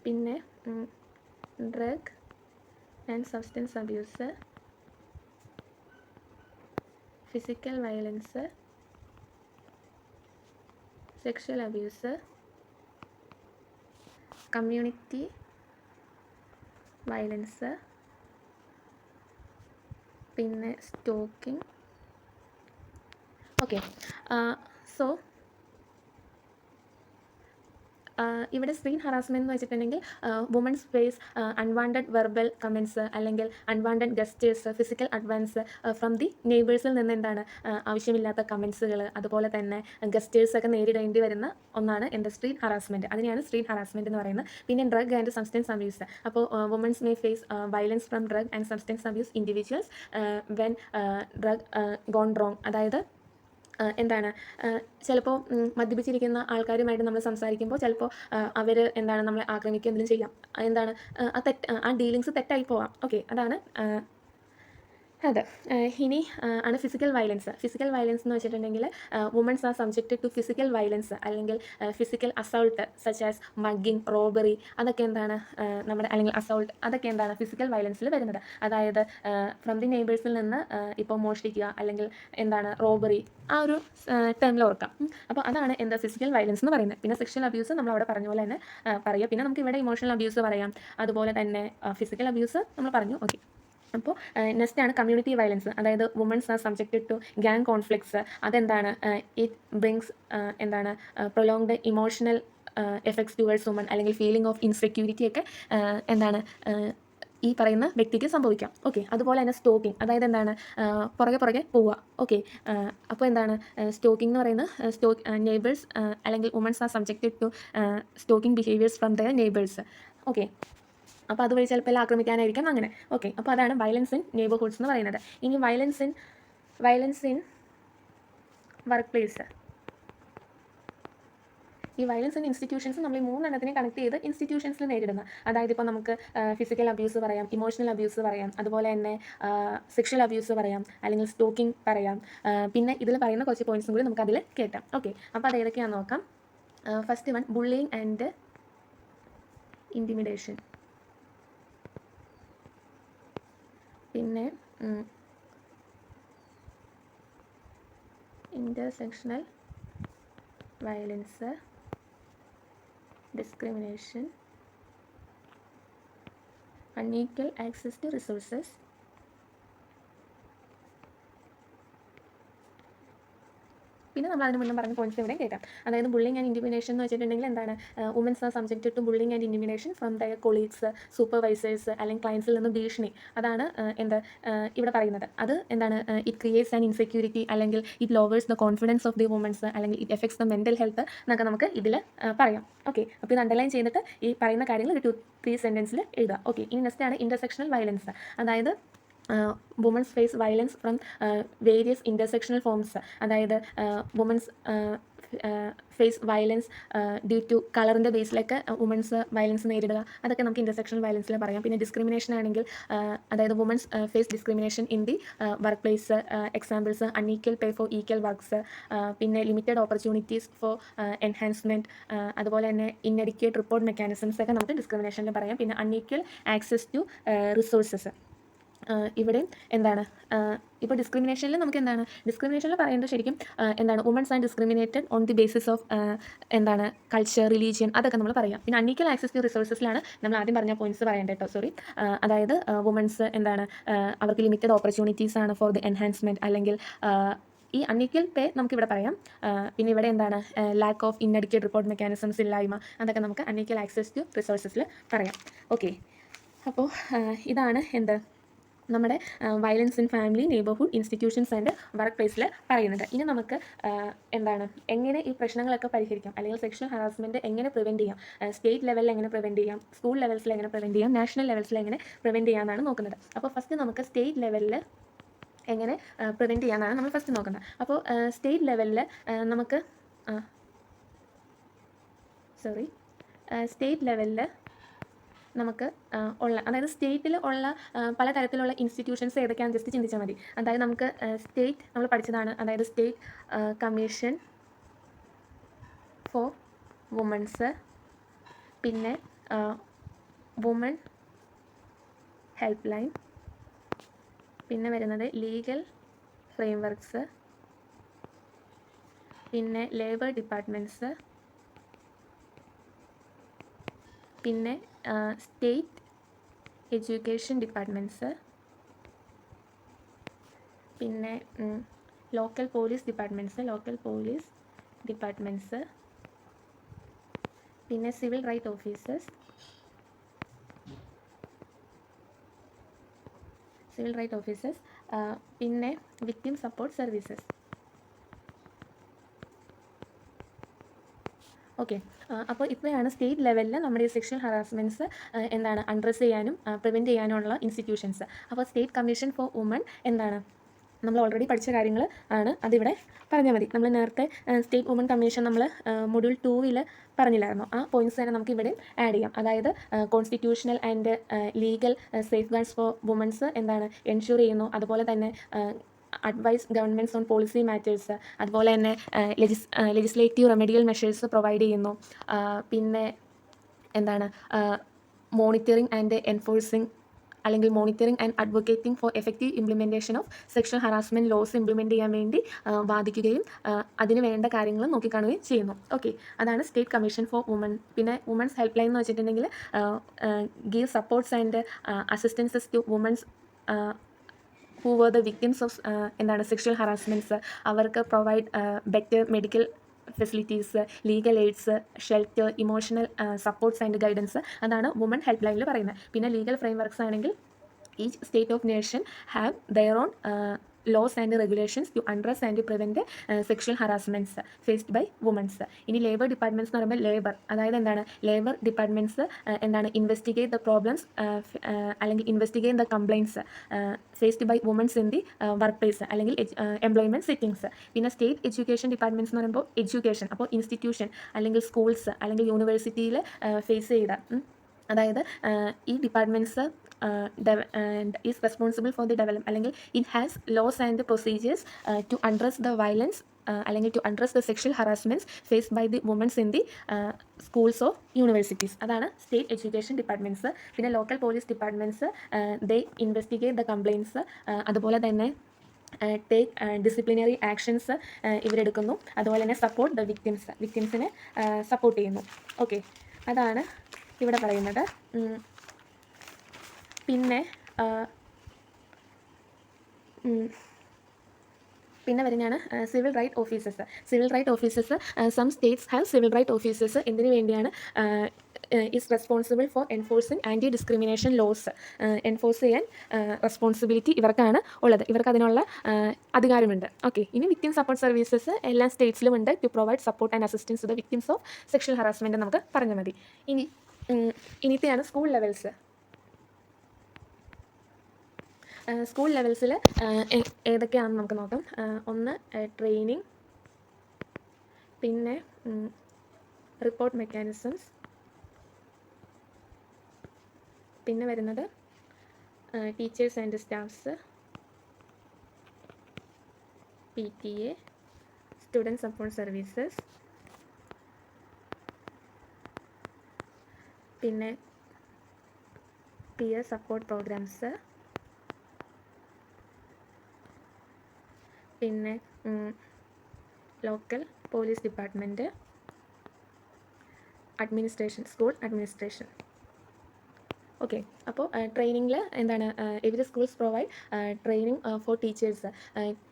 പിന്നെ drug and substance abuse, physical violence, sexual abuse, community violence, പിന്നെ സ്റ്റോക്കിംഗ്. ഓക്കെ, സോ ഇവിടെ സ്ക്രീൻ ഹറാസ്മെൻറ്റ് എന്ന് വെച്ചിട്ടുണ്ടെങ്കിൽ womens face unwanted verbal comments അല്ലെങ്കിൽ unwanted gestures, physical advance from the നെയ്ബേഴ്സിൽ നിന്ന് എന്താണ് ആവശ്യമില്ലാത്ത കമൻറ്റ്സുകൾ, അതുപോലെ തന്നെ ഗസ്റ്റേഴ്സൊക്കെ നേരിടേണ്ടി വരുന്ന ഒന്നാണ് എൻ്റെ സ്ട്രീറ്റ് ഹറാസ്മെൻറ്റ്. അതിനെയാണ് സ്ട്രീറ്റ് ഹറാസ്മെൻറ്റ് എന്ന് പറയുന്നത്. പിന്നെ ഡ്രഗ് ആൻഡ് സബ്സ്റ്റൻസ് അബ്യൂസ്, അപ്പോൾ womens may face violence from drug and substance abuse individuals when drug gone wrong. അതായത് എന്താണ് ചിലപ്പോൾ മദ്യപിച്ചിരിക്കുന്ന ആൾക്കാരുമായിട്ട് നമ്മൾ സംസാരിക്കുമ്പോൾ ചിലപ്പോൾ അവർ എന്താണ് നമ്മളെ ആക്രമിക്കുക എന്തെങ്കിലും ചെയ്യാം. എന്താണ് ആ ഡീലിങ്സ് തെറ്റായി പോവാം. ഓക്കെ, അതാണ് അതെ. ഇനി ആണ് ഫിസിക്കൽ വയലൻസ്. ഫിസിക്കൽ വയലൻസ് എന്ന് വെച്ചിട്ടുണ്ടെങ്കിൽ womens are subjected to physical violence അല്ലെങ്കിൽ physical assault such as mugging, robbery, അതൊക്കെ എന്താണ് നമ്മുടെ അല്ലെങ്കിൽ അസൗൾട്ട്, അതൊക്കെ എന്താണ് ഫിസിക്കൽ വയലൻസിൽ വരുന്നത്. അതായത് ഫ്രം ദി നെയ്ബേഴ്സിൽ നിന്ന് ഇപ്പോൾ മോഷ്ടിക്കുക അല്ലെങ്കിൽ എന്താണ് റോബറി, ആ ഒരു ടേമിൽ ഓർക്കാം. അപ്പോൾ അതാണ് എന്താ ഫിസിക്കൽ വയലൻസ് എന്ന് പറയുന്നത്. പിന്നെ സെക്ഷൽ അബ്യൂസ് നമ്മൾ അവിടെ പറഞ്ഞ പോലെ തന്നെ പറയുക. പിന്നെ നമുക്ക് ഇവിടെ ഇമോഷണൽ അബ്യൂസ് പറയാം, അതുപോലെ തന്നെ ഫിസിക്കൽ അബ്യൂസ് നമ്മൾ പറഞ്ഞു. ഓക്കെ, അപ്പോൾ നെക്സ്റ്റ് ആണ് കമ്മ്യൂണിറ്റി വയലൻസ്. അതായത് womens are subjected to gang conflicts. അതെന്താണ് ഇറ്റ് ബ്രിങ്സ് എന്താണ് prolonged emotional effects towards woman അല്ലെങ്കിൽ ഫീലിംഗ് ഓഫ് ഇൻസെക്യൂരിറ്റി ഒക്കെ എന്താണ് ഈ പറയുന്ന വ്യക്തിക്ക് സംഭവിക്കാം. ഓക്കെ, അതുപോലെ തന്നെ സ്റ്റോക്കിംഗ്, അതായത് എന്താണ് പുറകെ പോവുക. ഓക്കെ, അപ്പോൾ എന്താണ് സ്റ്റോക്കിംഗ് എന്ന് പറയുന്നത് നെയ്ബേഴ്സ് അല്ലെങ്കിൽ womens are subjected to stalking behaviours from their neighbours. Okay, അപ്പോൾ അതുവഴി ചിലപ്പോൾ എല്ലാം ആക്രമിക്കാനായിരിക്കാം അങ്ങനെ. ഓക്കെ, അപ്പോൾ അതാണ് വയലൻസ് ഇൻ നെയ്ബർഹുഡ്സ് എന്ന് പറയുന്നത്. ഇനി വയലൻസ് ഇൻ വർക്ക് പ്ലേസ്. ഈ വയലൻസ് ഇൻ ഇൻസ്റ്റിറ്റ്യൂഷൻസ് നമ്മൾ ഈ മൂന്നെണ്ണത്തിനെ കണക്ട് ചെയ്ത് ഇൻസ്റ്റിറ്റ്യൂഷൻസിൽ നേരിടുന്ന, അതായത് ഇപ്പോൾ നമുക്ക് ഫിസിക്കൽ അബ്യൂസ് പറയാം, ഇമോഷണൽ അബ്യൂസ് പറയാം, അതുപോലെ തന്നെ സെക്ഷൽ അബ്യൂസ് പറയാം, അല്ലെങ്കിൽ സ്റ്റോക്കിംഗ് പറയാം. പിന്നെ ഇതിൽ പറയുന്ന കുറച്ച് പോയിന്റ്സും കൂടി നമുക്ക് അതിൽ കേട്ടാം. ഓക്കെ, അപ്പോൾ അത് ഏതൊക്കെയാണെന്ന് നോക്കാം. First one bullying and intimidation. പിന്നെ intersectional violence, discrimination, unequal access to resources, പിന്നെ നമ്മൾ അതിന് മുന്നേ പറഞ്ഞ പോയിന്റ്സ് ഇവിടെ കേൾക്കാം. അതായത് ബുള്ളിങ് ആൻഡ് ഇൻറ്റിമിഡേഷൻ എന്ന് വെച്ചിട്ടുണ്ടെങ്കിൽ എന്താണ് womens are subjected to bullying and intimidation from their colleagues, supervisors അല്ലെങ്കിൽ ക്ലയൻസിൽ നിന്ന് ഭീഷണി. അതാണ് ഇവിടെ പറയുന്നത്. അത് എന്താണ് ഇറ്റ് ക്രിയേറ്റ്സ് ആൻ ഇൻസെക്യൂരിറ്റി അല്ലെങ്കിൽ it lowers the confidence of the womens അല്ലെങ്കിൽ it effects the mental health എന്നൊക്കെ നമുക്ക് ഇതിൽ പറയാം. ഓക്കെ, അപ്പോൾ ഇത് അണ്ടർലൈൻ ചെയ്തിട്ട് ഈ പറയുന്ന കാര്യങ്ങൾ ഒരു 2-3 സെൻറ്റൻസിൽ എഴുതുക. ഓക്കെ, ഇനി നെക്സ്റ്റ് ആണ് ഇൻ്റർസെക്ഷണൽ വയലൻസ്. അതായത് womens face violence from various intersectional forms. അതായത് womens face violence due to കളറിൻ്റെ ബേസിലൊക്കെ വുമൻസ് വയലൻസ് നേരിടുക, അതൊക്കെ നമുക്ക് ഇൻ്റർസെക്ഷണൽ വയലൻസിൽ പറയാം. പിന്നെ ഡിസ്ക്രിമിനേഷൻ ആണെങ്കിൽ അതായത് womens face discrimination in the work place. Examples unequal pay for equal works, പിന്നെ ലിമിറ്റഡ് ഓപ്പർച്യൂണിറ്റീസ് ഫോർ എൻഹാൻസ്മെൻറ്റ്, അതുപോലെ തന്നെ ഇൻഎഡിക്വേറ്റ് റിപ്പോർട്ട് മെക്കാനിസംസ് ഒക്കെ നമുക്ക് ഡിസ്ക്രിമിനേഷനിൽ പറയാം. പിന്നെ അൺഈക്വൽ ആക്സസ് ടു റിസോഴ്സസ്. ഇവിടെ എന്താണ് ഇപ്പോൾ ഡിസ്ക്രിമിനേഷനിൽ നമുക്ക് എന്താണ് ഡിസ്ക്രിമിനേഷനിൽ പറയേണ്ടത് ശരിക്കും എന്താണ് womens and discriminated on the basis of എന്താണ് കൾച്ചർ, റിലീജിയൻ, അതൊക്കെ നമ്മൾ പറയാം. പിന്നെ അൺഈക്വൽ ആക്സസ് ടു റിസോഴ്സസിലാണ് നമ്മൾ ആദ്യം പറഞ്ഞ പോയിന്റ്സ് പറയേണ്ടത് കേട്ടോ. സോറി, അതായത് വുമൻസ് എന്താണ് അവർക്ക് ലിമിറ്റഡ് ഓപ്പർച്യൂണിറ്റീസ് ആണ് ഫോർ ദി എൻഹാൻസ്മെൻറ്റ് അല്ലെങ്കിൽ ഈ അൺഈക്വൽ പേ നമുക്കിവിടെ പറയാം. പിന്നെ ഇവിടെ എന്താണ് lack of inadequate report mechanisms ഇല്ലായ്മ, അതൊക്കെ നമുക്ക് അൺഈക്വൽ ആക്സസ് ടു റിസോഴ്സസിൽ പറയാം. ഓക്കെ, അപ്പോൾ ഇതാണ് എന്ത് നമ്മുടെ violence in family, neighbourhood, institutions and work പ്ലേസിൽ പറയുന്നത്. ഇനി നമുക്ക് എന്താണ് എങ്ങനെ ഈ പ്രശ്നങ്ങളൊക്കെ പരിഹരിക്കാം, അല്ലെങ്കിൽ സെക്ഷൽ ഹറാസ്മെൻറ്റ് എങ്ങനെ പ്രിവെൻറ്റ് ചെയ്യാം, സ്റ്റേറ്റ് ലെവലിൽ എങ്ങനെ പ്രിവെൻറ്റ് ചെയ്യാം, സ്കൂൾ ലെവൽസിൽ എങ്ങനെ പ്രിവെൻറ്റ് ചെയ്യാം, നാഷണൽ ലെവൽസിൽ എങ്ങനെ പ്രിവെൻറ്റ് ചെയ്യാമെന്നാണ് നോക്കുന്നത്. അപ്പോൾ ഫസ്റ്റ് നമുക്ക് സ്റ്റേറ്റ് ലെവലിൽ എങ്ങനെ പ്രിവെൻറ്റ് ചെയ്യാമെന്നാണ് നമ്മൾ ഫസ്റ്റ് നോക്കുന്നത്. അപ്പോൾ സ്റ്റേറ്റ് ലെവലിൽ നമുക്ക് സ്റ്റേറ്റ് ലെവലിൽ നമുക്ക് ഉള്ള, അതായത് സ്റ്റേറ്റിൽ ഉള്ള പലതരത്തിലുള്ള ഇൻസ്റ്റിറ്റ്യൂഷൻസ് ഏതൊക്കെയാണെന്ന് ജസ്റ്റ് ചിന്തിച്ചാൽ മതി. അതായത് നമുക്ക് സ്റ്റേറ്റ് നമ്മൾ പഠിച്ചതാണ്, അതായത് സ്റ്റേറ്റ് കമ്മീഷൻ ഫോർ വുമൻസ്, പിന്നെ വുമൺ ഹെൽപ്പ് ലൈൻ, പിന്നെ വരുന്നത് ലീഗൽ ഫ്രെയിംവർക്ക്സ്, പിന്നെ ലേബർ ഡിപ്പാർട്ട്മെൻറ്റ്സ്, പിന്നെ സ്റ്റേറ്റ് എഡ്യൂക്കേഷൻ ഡിപ്പാർട്ട്മെൻറ്റ്സ്, പിന്നെ ലോക്കൽ പോലീസ് ഡിപ്പാർട്ട്മെൻറ്റ്സ്, പിന്നെ സിവിൽ റൈറ്റ് ഓഫീസേഴ്സ്, പിന്നെ വിക്ടിം സപ്പോർട്ട് സർവീസസ്. ഓക്കെ, അപ്പോൾ ഇത്രയാണ് സ്റ്റേറ്റ് ലെവലിൽ നമ്മുടെ ഈ സെക്ഷൽ ഹറാസ്മെൻറ്റ്സ് എന്താണ് അഡ്രസ്സ് ചെയ്യാനും പ്രിവെൻറ്റ് ചെയ്യാനുള്ള ഇൻസ്റ്റിറ്റ്യൂഷൻസ്. അപ്പോൾ സ്റ്റേറ്റ് കമ്മീഷൻ ഫോർ വുമൺ എന്താണ്, നമ്മൾ ഓൾറെഡി പഠിച്ച കാര്യങ്ങൾ ആണ്, അതിവിടെ പറഞ്ഞാൽ മതി. നമ്മൾ നേരത്തെ സ്റ്റേറ്റ് വുമൺ കമ്മീഷൻ നമ്മൾ മൊഡ്യൂൾ 2 പറഞ്ഞില്ലായിരുന്നു, ആ പോയിൻറ്റ്സ് തന്നെ നമുക്ക് ഇവിടെ ആഡ് ചെയ്യാം. അതായത് constitutional and legal safeguards for womens എന്താണ് എൻഷുർ ചെയ്യുന്നു, അതുപോലെ തന്നെ advise governments on policy matters, അതുപോലെ തന്നെ ലെജിസ്ലേറ്റീവ് റെമഡിയൽ മെഷേഴ്സ് പ്രൊവൈഡ് ചെയ്യുന്നു. പിന്നെ എന്താണ് മോണിറ്ററിങ് ആൻഡ് എൻഫോഴ്സിങ്, അല്ലെങ്കിൽ monitoring and advocating for effective implementation of sexual harassment laws implement ചെയ്യാൻ വേണ്ടി വാദിക്കുകയും അതിന് വേണ്ട കാര്യങ്ങൾ നോക്കിക്കാണുകയും ചെയ്യുന്നു. ഓക്കെ, അതാണ് സ്റ്റേറ്റ് കമ്മീഷൻ ഫോർ വുമൺ. പിന്നെ വുമൻസ് ഹെൽപ്പ് ലൈൻ എന്ന് വെച്ചിട്ടുണ്ടെങ്കിൽ give supports and assistances to womens who were the victims of എന്താണ് സെക്ഷൽ ഹറാസ്മെൻറ്റ്സ്. അവർക്ക് provide better medical facilities, legal aids, shelter, emotional supports and guidance, അതാണ് woman help ലൈനിൽ പറയുന്നത്. പിന്നെ legal ഫ്രെയിംവർക്ക്സ് ആണെങ്കിൽ each state of nation have their own laws and regulations to address and prevent sexual harassments faced by women. ഇനി labour departments എന്ന് പറയുമ്പോൾ labour, അതായത് എന്താണ് ലേബർ ഡിപ്പാർട്ട്മെൻറ്റ്സ് എന്താണ് ഇൻവെസ്റ്റിഗേറ്റ് ദ പ്രോബ്ലംസ് അല്ലെങ്കിൽ investigate the complaints faced by womens in the work place അല്ലെങ്കിൽ employment settings. പിന്നെ state education departments എന്ന് പറയുമ്പോൾ എഡ്യൂക്കേഷൻ, അപ്പോൾ ഇൻസ്റ്റിറ്റ്യൂഷൻ അല്ലെങ്കിൽ സ്കൂൾസ് അല്ലെങ്കിൽ യൂണിവേഴ്സിറ്റിയിൽ ഫേസ് ചെയ്ത, അതായത് ഈ departments is responsible for the development, അല്ലെങ്കിൽ it has laws and procedures to address the violence അല്ലെങ്കിൽ to address the sexual harassments faced by the women in the schools or universities. അതാണ് state education departments. പിന്നെ local police departments they investigate the complaints, അതുപോലെ തന്നെ take disciplinary actions ഇവരെടുക്കുന്നു. അതുപോലെ തന്നെ support the വിക്ടിംസിനെ support ചെയ്യുന്നു. ഓക്കെ, അതാണ് ഇവിടെ പറയുന്നത്. പിന്നെ വരുന്നതാണ് civil right officers. Some states have civil right officers. എന്തിനു വേണ്ടിയാണ്? Is responsible for enforcing anti discrimination laws. Enforce ചെയ്യാൻ റെസ്പോൺസിബിലിറ്റി ഇവർക്കാണ് ഉള്ളത്, ഇവർക്ക് അതിനുള്ള അധികാരമുണ്ട്. ഓക്കെ, ഇനി വിക്ടിം സപ്പോർട്ട് സർവീസസ് എല്ലാ സ്റ്റേറ്റ്സിലും ഉണ്ട്. To provide support and assistance to the victims of sexual harassment നമുക്ക് പറഞ്ഞാൽ മതി. ഇനിത്തെയാണ് സ്കൂൾ ലെവൽസ്. സ്കൂൾ ലെവൽസിൽ ഏതൊക്കെയാണെന്ന് നമുക്ക് നോക്കാം. ഒന്ന് ട്രെയിനിങ്, പിന്നെ റിപ്പോർട്ട് മെക്കാനിസംസ്, പിന്നെ വരുന്നത് teachers and staffs, PTA, student support services, പിന്നെ പിയർ സപ്പോർട്ട് പ്രോഗ്രാംസ്, പിന്നെ local police department, administration, school administration. Okay. അപ്പോൾ ട്രെയിനിങ്ങിൽ എന്താണ് every schools provide training for teachers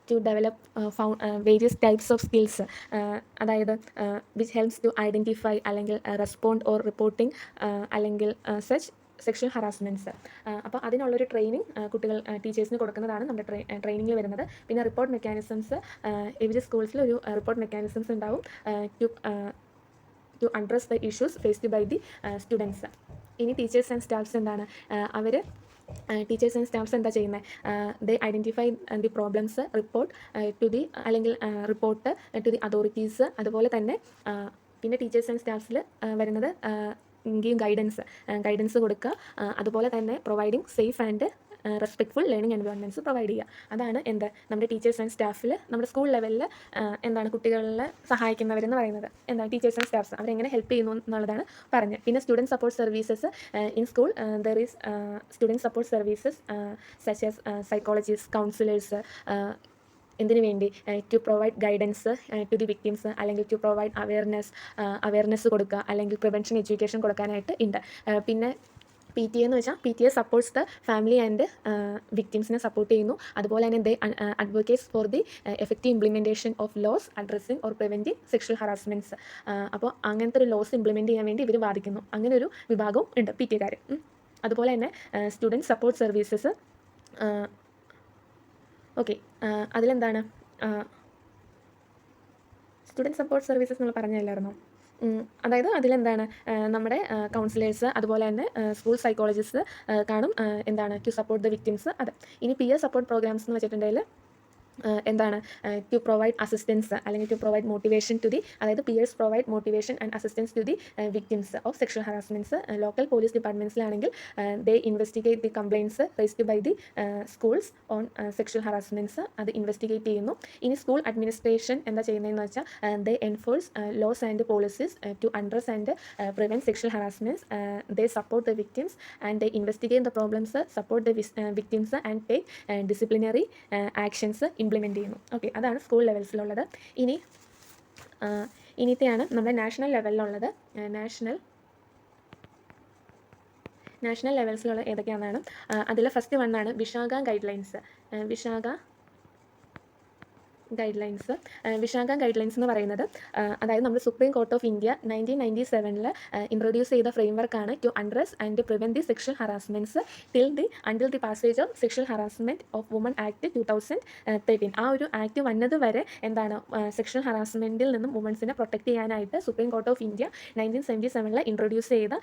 to develop various types of skills, അതായത് which helps to identify അല്ലെങ്കിൽ respond or reporting അല്ലെങ്കിൽ such sexual harassments. അപ്പോൾ അതിനുള്ളൊരു training കുട്ടികൾ ടീച്ചേഴ്സിന് കൊടുക്കുന്നതാണ് നമ്മുടെ ട്രെയിനിങ്ങിൽ വരുന്നത്. പിന്നെ റിപ്പോർട്ട് മെക്കാനിസംസ്, എവരി സ്കൂൾസിൽ ഒരു റിപ്പോർട്ട് മെക്കാനിസംസ് ഉണ്ടാവും to address the issues faced by the students. ഇനി ടീച്ചേഴ്സ് ആൻഡ് സ്റ്റാഫ്സ് എന്താണ്, അവർ ടീച്ചേഴ്സ് ആൻഡ് സ്റ്റാഫ്സ് എന്താ ചെയ്യുന്നത്, they identify the problems, report to the അല്ലെങ്കിൽ റിപ്പോർട്ട് ടു ദി അതോറിറ്റീസ്. അതുപോലെ തന്നെ പിന്നെ ടീച്ചേഴ്സ് ആൻഡ് സ്റ്റാഫ്സിൽ വരുന്നത് ഗൈഡൻസ് കൊടുക്കുക, അതുപോലെ തന്നെ providing safe and respectful learning environments provide ചെയ്യുക. അതാണ് നമ്മുടെ ടീച്ചേഴ്സ് ആൻഡ് സ്റ്റാഫിൽ നമ്മുടെ സ്കൂൾ ലെവലിൽ എന്താണ് കുട്ടികളെ സഹായിക്കുന്നവരെന്ന് പറയുന്നത്. എന്താണ് ടീച്ചേഴ്സ് ആൻഡ് സ്റ്റാഫ്സ് അവരെങ്ങനെ ഹെൽപ്പ് ചെയ്യുന്നു എന്നുള്ളതാണ് പറഞ്ഞത്. പിന്നെ student support services in school there is student support services such as psychologist, counsellors. എന്തിനു വേണ്ടി, to provide guidance to the victims, അല്ലെങ്കിൽ ടു പ്രൊവൈഡ് അവയർനെസ് കൊടുക്കുക, അല്ലെങ്കിൽ പ്രിവെൻഷൻ എഡ്യൂക്കേഷൻ കൊടുക്കാനായിട്ട് ഉണ്ട്. പിന്നെ PTA എന്ന് വെച്ചാൽ PTA supports the family and വിക്ടിംസിനെ സപ്പോർട്ട് ചെയ്യുന്നു. അതുപോലെ തന്നെ they advocates for the effective implementation of laws addressing or preventing sexual harassments. അപ്പോൾ അങ്ങനത്തെ ഒരു ലോസ് ഇംപ്ലിമെൻറ്റ് ചെയ്യാൻ വേണ്ടി ഇവർ വാദിക്കുന്നു. അങ്ങനെ ഒരു വിഭാഗവും ഉണ്ട് PTA. അതുപോലെ തന്നെ സ്റ്റുഡൻറ്റ് സപ്പോർട്ട് സർവീസസ്. ഓക്കെ, അതിലെന്താണ് സ്റ്റുഡൻറ്റ് സപ്പോർട്ട് സർവീസസ് നമ്മൾ പറഞ്ഞല്ലായിരുന്നോ? അതായത് അതിലെന്താണ് നമ്മുടെ കൗൺസിലേഴ്സ്, അതുപോലെ തന്നെ സ്കൂൾ സൈക്കോളജിസ്റ്റ് കാണും, എന്താണ് ടു സപ്പോർട്ട് ദ വിക്ടിംസ്. അത് ഇനി പിയർ സപ്പോർട്ട് പ്രോഗ്രാംസ് എന്ന് വെച്ചിട്ടുണ്ടെങ്കിൽ എന്താണ് ടു പ്രൊവൈഡ് അസിസ്റ്റൻസ് അല്ലെങ്കിൽ to provide motivation to the, അതായത് peers provide motivation and assistance to the victims of sexual harassments. Local police ഡിപ്പാർട്ട്മെൻറ്റ്സിലാണെങ്കിൽ they investigate the complaints raised by the schools on sexual harassments. അത് investigate ചെയ്യുന്നു. ഇനി school administration എന്താ ചെയ്യുന്നതെന്ന് വെച്ചാൽ they enforce laws and policies to address and prevent sexual harassments. They support the victims and they investigate the problems, support the victims and take disciplinary actions implement ചെയ്യുന്നു. Okay, അതാണ് school ലെവൽസിലുള്ളത്. ഇനിത്തെയാണ് നമ്മുടെ national ലെവലിലുള്ളത്. National ലെവൽസിലുള്ള ഏതൊക്കെയാണെന്നാണ്. അതിൽ first വണ്ണാണ് Vishaka guidelines. Vishaka guidelines എന്ന് പറയുന്നത് അതായത് നമ്മുടെ supreme court of India 1997 introduce ചെയ്ത ഫ്രെയിംവർക്കാണ് to address and prevent the sexual harassments until the passage of sexual harassment of woman act 2013. ആ ഒരു ആക്ട് വന്നത് വരെ എന്താണ് സെക്ഷൽ ഹറാസ്മെൻറ്റിൽ നിന്നും വുമൻസിനെ പ്രൊട്ടക്റ്റ് ചെയ്യാനായിട്ട് supreme court of India 1977 introduce ചെയ്ത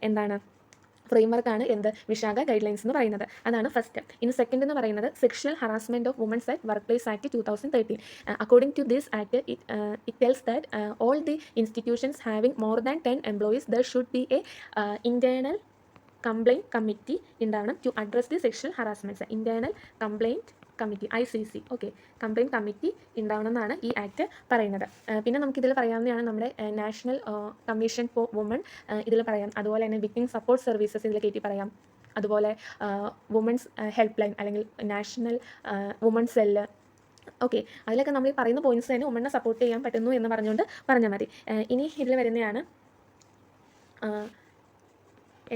എന്താണ് ഫ്രെയിംവർക്കാണ് വിശാഖ ഗൈഡ് ലൈൻസ് എന്ന് പറയുന്നത്. അതാണ് ഫസ്റ്റ്. ഇനി സെക്കൻഡ് എന്ന് പറയുന്നത് sexual harassment of womens at work place act 2013. According to this act it tells that all the institutions having more than 10 employees there should be a internal complaint committee ഉണ്ടാവണം to address the sexual harassments. Internal complaint committee, ICC. Okay, complaint committee ഉണ്ടാവണം എന്നാണ് ഈ act പറയുന്നത്. പിന്നെ നമുക്കിതിൽ പറയാവുന്നതാണ് നമ്മുടെ national commission for woman ഇതിൽ പറയാം. അതുപോലെ തന്നെ വിക്ടിം സപ്പോർട്ട് സർവീസസ് ഇതിൽ കയറ്റി പറയാം. അതുപോലെ വുമൻസ് ഹെൽപ്പ് ലൈൻ അല്ലെങ്കിൽ നാഷണൽ വുമൺ സെല്ല്. ഓക്കെ, അതിലൊക്കെ നമ്മൾ ഈ പറയുന്ന പോയിന്റ്സ് തന്നെ വുമണിനെ സപ്പോർട്ട് ചെയ്യാൻ പറ്റുന്നു എന്ന് പറഞ്ഞുകൊണ്ട് പറഞ്ഞാൽ മതി. ഇനി ഇതിൽ വരുന്നതാണ്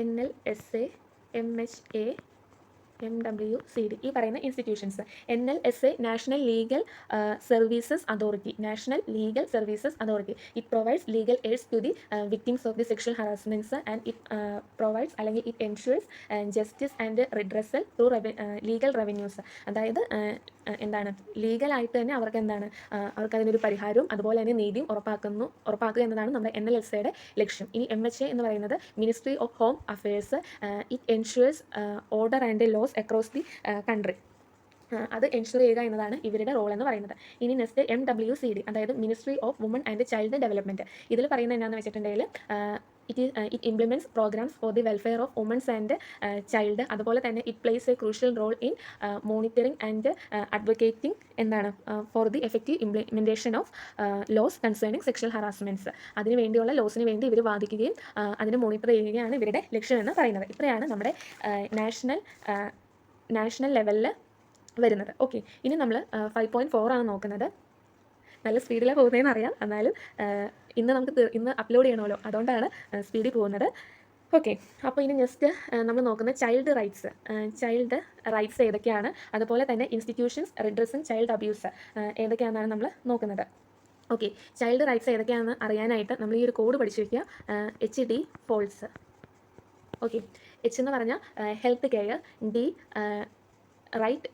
NLSA, MHA, MWCD ഈ പറയുന്ന institutions. NLSA national legal services authority. It provides legal aids to the victims of the sexual harassments and it provides അല്ലെങ്കിൽ it ensures justice and redressal through legal revenues. അതായത് എന്താണ് ലീഗലായിട്ട് തന്നെ അവർക്ക് അതിനൊരു പരിഹാരവും അതുപോലെ തന്നെ നീതിയും ഉറപ്പാക്കുക എന്നതാണ് നമ്മുടെ NLSAയുടെ ലക്ഷ്യം. ഇനി MHA എന്ന് പറയുന്നത് ministry of home affairs. It ensures order and laws across the country. അത് എൻഷുർ ചെയ്യുക എന്നതാണ് ഇവരുടെ റോൾ എന്ന് പറയുന്നത്. ഇനി നെക്സ്റ്റ് MWCD, അതായത് ministry of women and child development. ഇതിൽ പറയുന്നത് എന്താണെന്ന് വെച്ചിട്ടുണ്ടെങ്കിൽ it implements programs for the welfare of women and child. അതുപോലെ തന്നെ it plays a crucial role in monitoring and advocating for the effective implementation of laws concerning sexual harassments. അതിന് വേണ്ടിയുള്ള ലോസിന് വേണ്ടി ഇവർ വാദിക്കുകയും അതിനെ മോണിറ്റർ ചെയ്യുകയാണ് ഇവരുടെ ലക്ഷ്യം എന്ന് പറയുന്നത്. ഇത്രയാണ് നമ്മുടെ നാഷണൽ ലെവലിൽ വരുന്നത്. ഓക്കെ, ഇനി നമ്മൾ 5.4 ആണ് നോക്കുന്നത്. നല്ല സ്പീഡിലാണ് പോകുന്നതെന്ന് അറിയാം, എന്നാലും ഇന്ന് അപ്ലോഡ് ചെയ്യണമല്ലോ, അതുകൊണ്ടാണ് സ്പീഡിൽ പോകുന്നത്. ഓക്കെ, അപ്പോൾ ഇനി നെക്സ്റ്റ് നമ്മൾ നോക്കുന്ന ചൈൽഡ് റൈറ്റ്സ് ഏതൊക്കെയാണ്, അതുപോലെ തന്നെ ഇൻസ്റ്റിറ്റ്യൂഷൻസ് റിഡ്രസിങ് ചൈൽഡ് അബ്യൂസ് ഏതൊക്കെയാണെന്നാണ് നമ്മൾ നോക്കുന്നത്. ഓക്കെ, ചൈൽഡ് റൈറ്റ്സ് ഏതൊക്കെയാണെന്ന് അറിയാനായിട്ട് നമ്മൾ ഈ ഒരു കോഡ് പഠിച്ചു വയ്ക്കുക, HD ഫോൾസ്. ഓക്കെ, H എന്ന് പറഞ്ഞാൽ health care, D right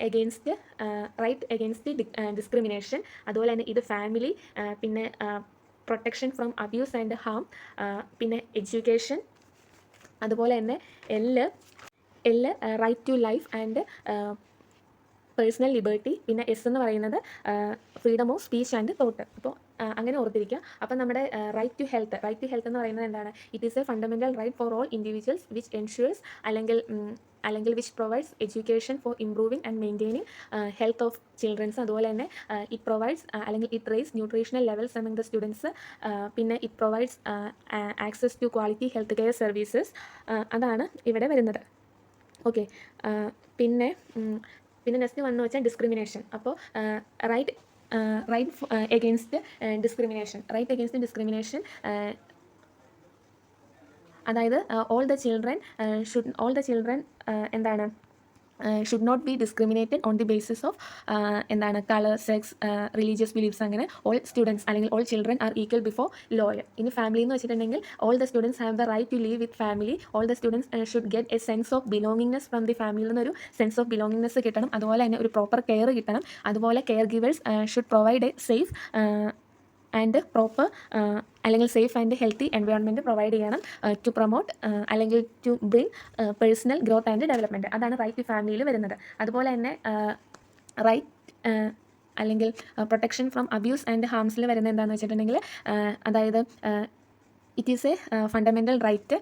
against discrimination, അതുപോലെ തന്നെ ഇത് ഫാമിലി, പിന്നെ protection from abuse and harm, പിന്നെ എഡ്യൂക്കേഷൻ, അതുപോലെ തന്നെ L right to life and personal liberty, പിന്നെ എസ് എന്ന് പറയുന്നത് freedom of speech and thought. അപ്പോൾ അങ്ങനെ ഓർത്തിരിക്കുക. അപ്പം നമ്മുടെ റൈറ്റ് ടു ഹെൽത്ത് എന്ന് പറയുന്നത് എന്താണ്? It is a fundamental right for all individuals which ensures അല്ലെങ്കിൽ which provides education for improving and maintaining health of childrens. അതുപോലെ തന്നെ ഇറ്റ് പ്രൊവൈഡ്സ് അല്ലെങ്കിൽ it raise nutritional levels among the students. പിന്നെ it provides access to quality health care services. അതാണ് ഇവിടെ വരുന്നത്. Okay, പിന്നെ next വന്നു വെച്ചാൽ ഡിസ്ക്രിമിനേഷൻ. അപ്പോൾ റൈറ്റ് എഗെയിൻസ്റ്റ് ഡിസ്ക്രിമിനേഷൻ, അതായത് ഓൾ ദ ചിൽഡ്രൻ എന്താണ് should not be discriminated on the basis of എന്താണ് കളർ, സെക്സ്, റിലീജിയസ് ബിലീഫ്സ്. അങ്ങനെ ഓൾ സ്റ്റുഡൻസ് അല്ലെങ്കിൽ all children are equal before law. ഇനി ഫാമിലി എന്ന് വെച്ചിട്ടുണ്ടെങ്കിൽ all the students have the right to live with family. All the students should get a sense of belongingness from the ഫാമിലിയിൽ നിന്നൊരു sense of belongingness കിട്ടണം. അതുപോലെ തന്നെ ഒരു proper care കിട്ടണം. അതുപോലെ caregivers should provide a safe and proper അല്ലെങ്കിൽ safe and healthy environment provide ചെയ്യണം ടു പ്രൊമോട്ട് അല്ലെങ്കിൽ to bring personal growth and development. അതാണ് റൈറ്റ് ടു ഫാമിലിയിൽ വരുന്നത്. അതുപോലെ തന്നെ റൈറ്റ് അല്ലെങ്കിൽ പ്രൊട്ടക്ഷൻ ഫ്രം അബ്യൂസ് ആൻഡ് ഹാംസിൽ വരുന്നത് എന്താണെന്ന് വെച്ചിട്ടുണ്ടെങ്കിൽ അതായത് it is a fundamental right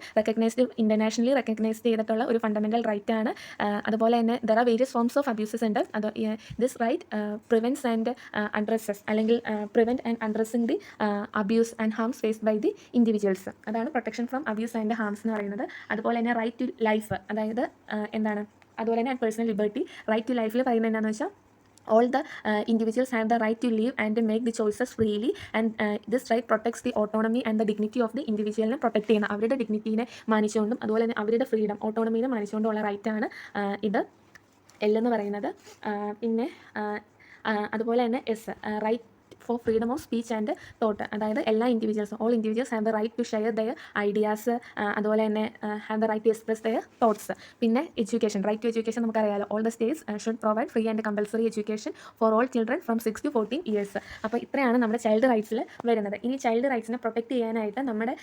internationally recognised ചെയ്തിട്ടുള്ള ഒരു ഫണ്ടമെൻ്റൽ റൈറ്റ് ആണ്. അതുപോലെ തന്നെ there are various forms of abuses ഉണ്ട്. അത് this right prevents and addresses അല്ലെങ്കിൽ prevent and addressing the abuse and harms faced by the individuals. അതാണ് protection from abuse and harms എന്ന് പറയുന്നത്. അതുപോലെ തന്നെ റൈറ്റ് ടു ലൈഫ്, അതായത് എന്താണ്, അതുപോലെ തന്നെ പേഴ്സണൽ ലിബർട്ടി. റൈറ്റ് ടു ലൈഫിൽ പറയുന്നത് എന്താണെന്ന് വെച്ചാൽ all the individuals have the right to live and make the choices freely, and this right protects the autonomy and the dignity of the individual. Protect ചെയ്യുന്ന അവരുടെ ഡിഗ്നിറ്റീനെ മാനിച്ചുകൊണ്ടും അതുപോലെ തന്നെ അവരുടെ ഫ്രീഡം, ഓട്ടോണമീനെ മാനിച്ചുകൊണ്ടുമുള്ള റൈറ്റാണ് ഇത് എന്ന് പറയുന്നത്. പിന്നെ അതുപോലെ തന്നെ as right for freedom of speech and thought, അതായത് എല്ലാ ഇൻഡിവിജ്വൽസും all individuals have the right to share their ideas, അതുപോലെ തന്നെ have the right to express their thoughts. പിന്നെ എഡ്യൂക്കേഷൻ, റൈറ്റ് ടു എഡ്യൂക്കേഷൻ നമുക്കറിയാലോ. All the states should provide free and compulsory education for all children from 6 to 14 years. അപ്പോൾ ഇത്രയാണ് നമ്മുടെ child റൈറ്റ്സിൽ വരുന്നത്. ഇനി child റൈറ്റ്സിനെ protect ചെയ്യാനായിട്ട് നമ്മുടെ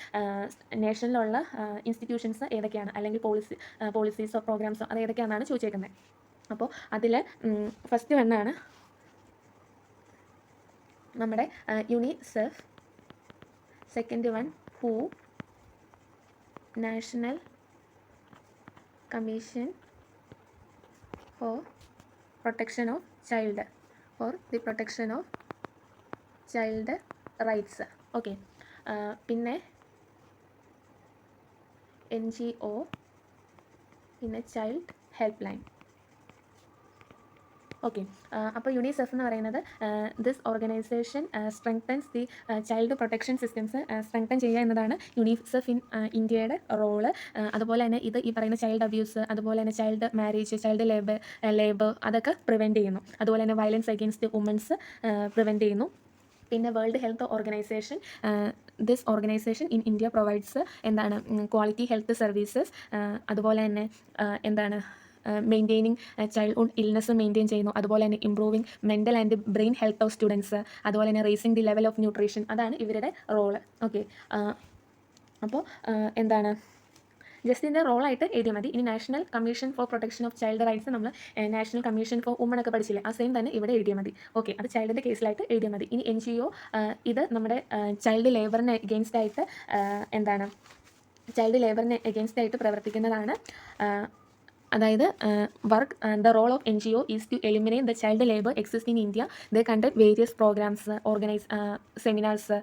നേഷനിലുള്ള ഇൻസ്റ്റിറ്റ്യൂഷൻസ് ഏതൊക്കെയാണ്, അല്ലെങ്കിൽ പോളിസീസോ പ്രോഗ്രാംസോ അത് ഏതൊക്കെയാണെന്നാണ് ചോദിച്ചേക്കുന്നത്. അപ്പോൾ അതിൽ ഫസ്റ്റ് വണ്ണാണ് നമ്മുടെ UNICEF, second one who, national commission for protection of child rights. Okay, പിന്നെ NGO, പിന്നെ ചൈൽഡ് ഹെൽപ്പ് ലൈൻ. ഓക്കെ, അപ്പോൾ യുണിസെഫ് എന്ന് പറയുന്നത് this organisation strengthens the child protection systems. Strengthen ചെയ്യുക എന്നതാണ് യുണിസെഫ് ഇൻ ഇന്ത്യയുടെ റോള്. അതുപോലെ തന്നെ ഇത് ഈ പറയുന്ന ചൈൽഡ് അബ്യൂസ്, അതുപോലെ തന്നെ ചൈൽഡ് മാരേജ്, ചൈൽഡ് ലേബർ അതൊക്കെ പ്രിവെൻറ്റ് ചെയ്യുന്നു. അതുപോലെ തന്നെ വയലൻസ് അഗെയിൻസ്റ്റ് വുമൻസ് പ്രിവെൻറ്റ് ചെയ്യുന്നു. പിന്നെ world health organisation, this organisation in India provides എന്താണ് ക്വാളിറ്റി ഹെൽത്ത് സർവീസസ്. അതുപോലെ തന്നെ എന്താണ് മെയിൻറ്റെയിനിങ് ചൈൽഡ്ഹുഡ് ഇൽനെസ് മെയിൻറ്റെയിൻ ചെയ്യുന്നു. അതുപോലെ തന്നെ improving mental and brain health of students. അതുപോലെ തന്നെ raising the level of nutrition. അതാണ് ഇവരുടെ റോള്. ഓക്കെ, അപ്പോൾ എന്താണ് ജസ്റ്റ് ഇതിൻ്റെ റോളായിട്ട് എഴുതിയാൽ മതി. ഇനി national commission for protection of child rights നമ്മൾ നാഷണൽ കമ്മീഷൻ ഫോർ വുമൺ ഒക്കെ പഠിച്ചില്ലേ, ആ സെയിം തന്നെ ഇവിടെ എഴുതിയാൽ മതി. ഓക്കെ, അത് ചൈൽഡിൻ്റെ കേസിലായിട്ട് എഴുതിയാൽ മതി. ഇനി NGO, ഇത് നമ്മുടെ ചൈൽഡ് ലേബറിന് എഗെയിൻസ്റ്റ് ആയിട്ട് എന്താണ് എഗെയിൻസ്റ്റ് ആയിട്ട് പ്രവർത്തിക്കുന്നതാണ്. അതായത് work the role of NGO is to eliminate the child labour exist in India. They conduct various programmes, organise seminars,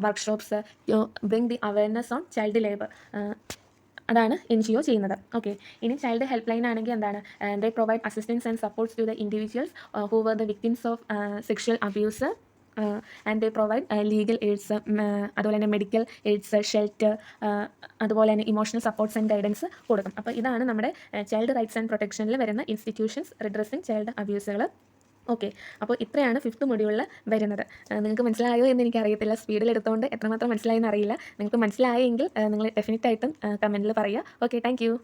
workshops to bring the awareness on child labour. അതാണ് NGO ചെയ്യുന്നത്. Okay, ഇനി child help line ആണെങ്കിൽ എന്താണ്, they provide assistance and supports to the individuals who were the victims of sexual abuse. And they provide legal aids, അതുപോലെ തന്നെ medical AIDS, shelter, അതുപോലെ തന്നെ emotional supports and guidance കൊടുക്കും. അപ്പോൾ ഇതാണ് നമ്മുടെ ചൈൽഡ് റൈറ്റ്സ് ആൻഡ് പ്രൊട്ടക്ഷനിൽ വരുന്ന ഇൻസ്റ്റിറ്റ്യൂഷൻസ് റിഡ്രസ്സിങ് ചൈൽഡ് അബ്യൂസുകൾ. ഓക്കെ, അപ്പോൾ ഇത്രയാണ് 5th മൊഡ്യൂളിൽ വരുന്നത്. നിങ്ങൾക്ക് മനസ്സിലായോ എന്ന് എനിക്കറിയത്തില്ല, സ്പീഡിൽ എടുത്തുകൊണ്ട് എത്രമാത്രം മനസ്സിലായെന്ന് അറിയില്ല. നിങ്ങൾക്ക് മനസ്സിലായെങ്കിൽ നിങ്ങൾ ഡെഫിനറ്റായിട്ടും കമൻറ്റിൽ പറയുക. Okay, thank you.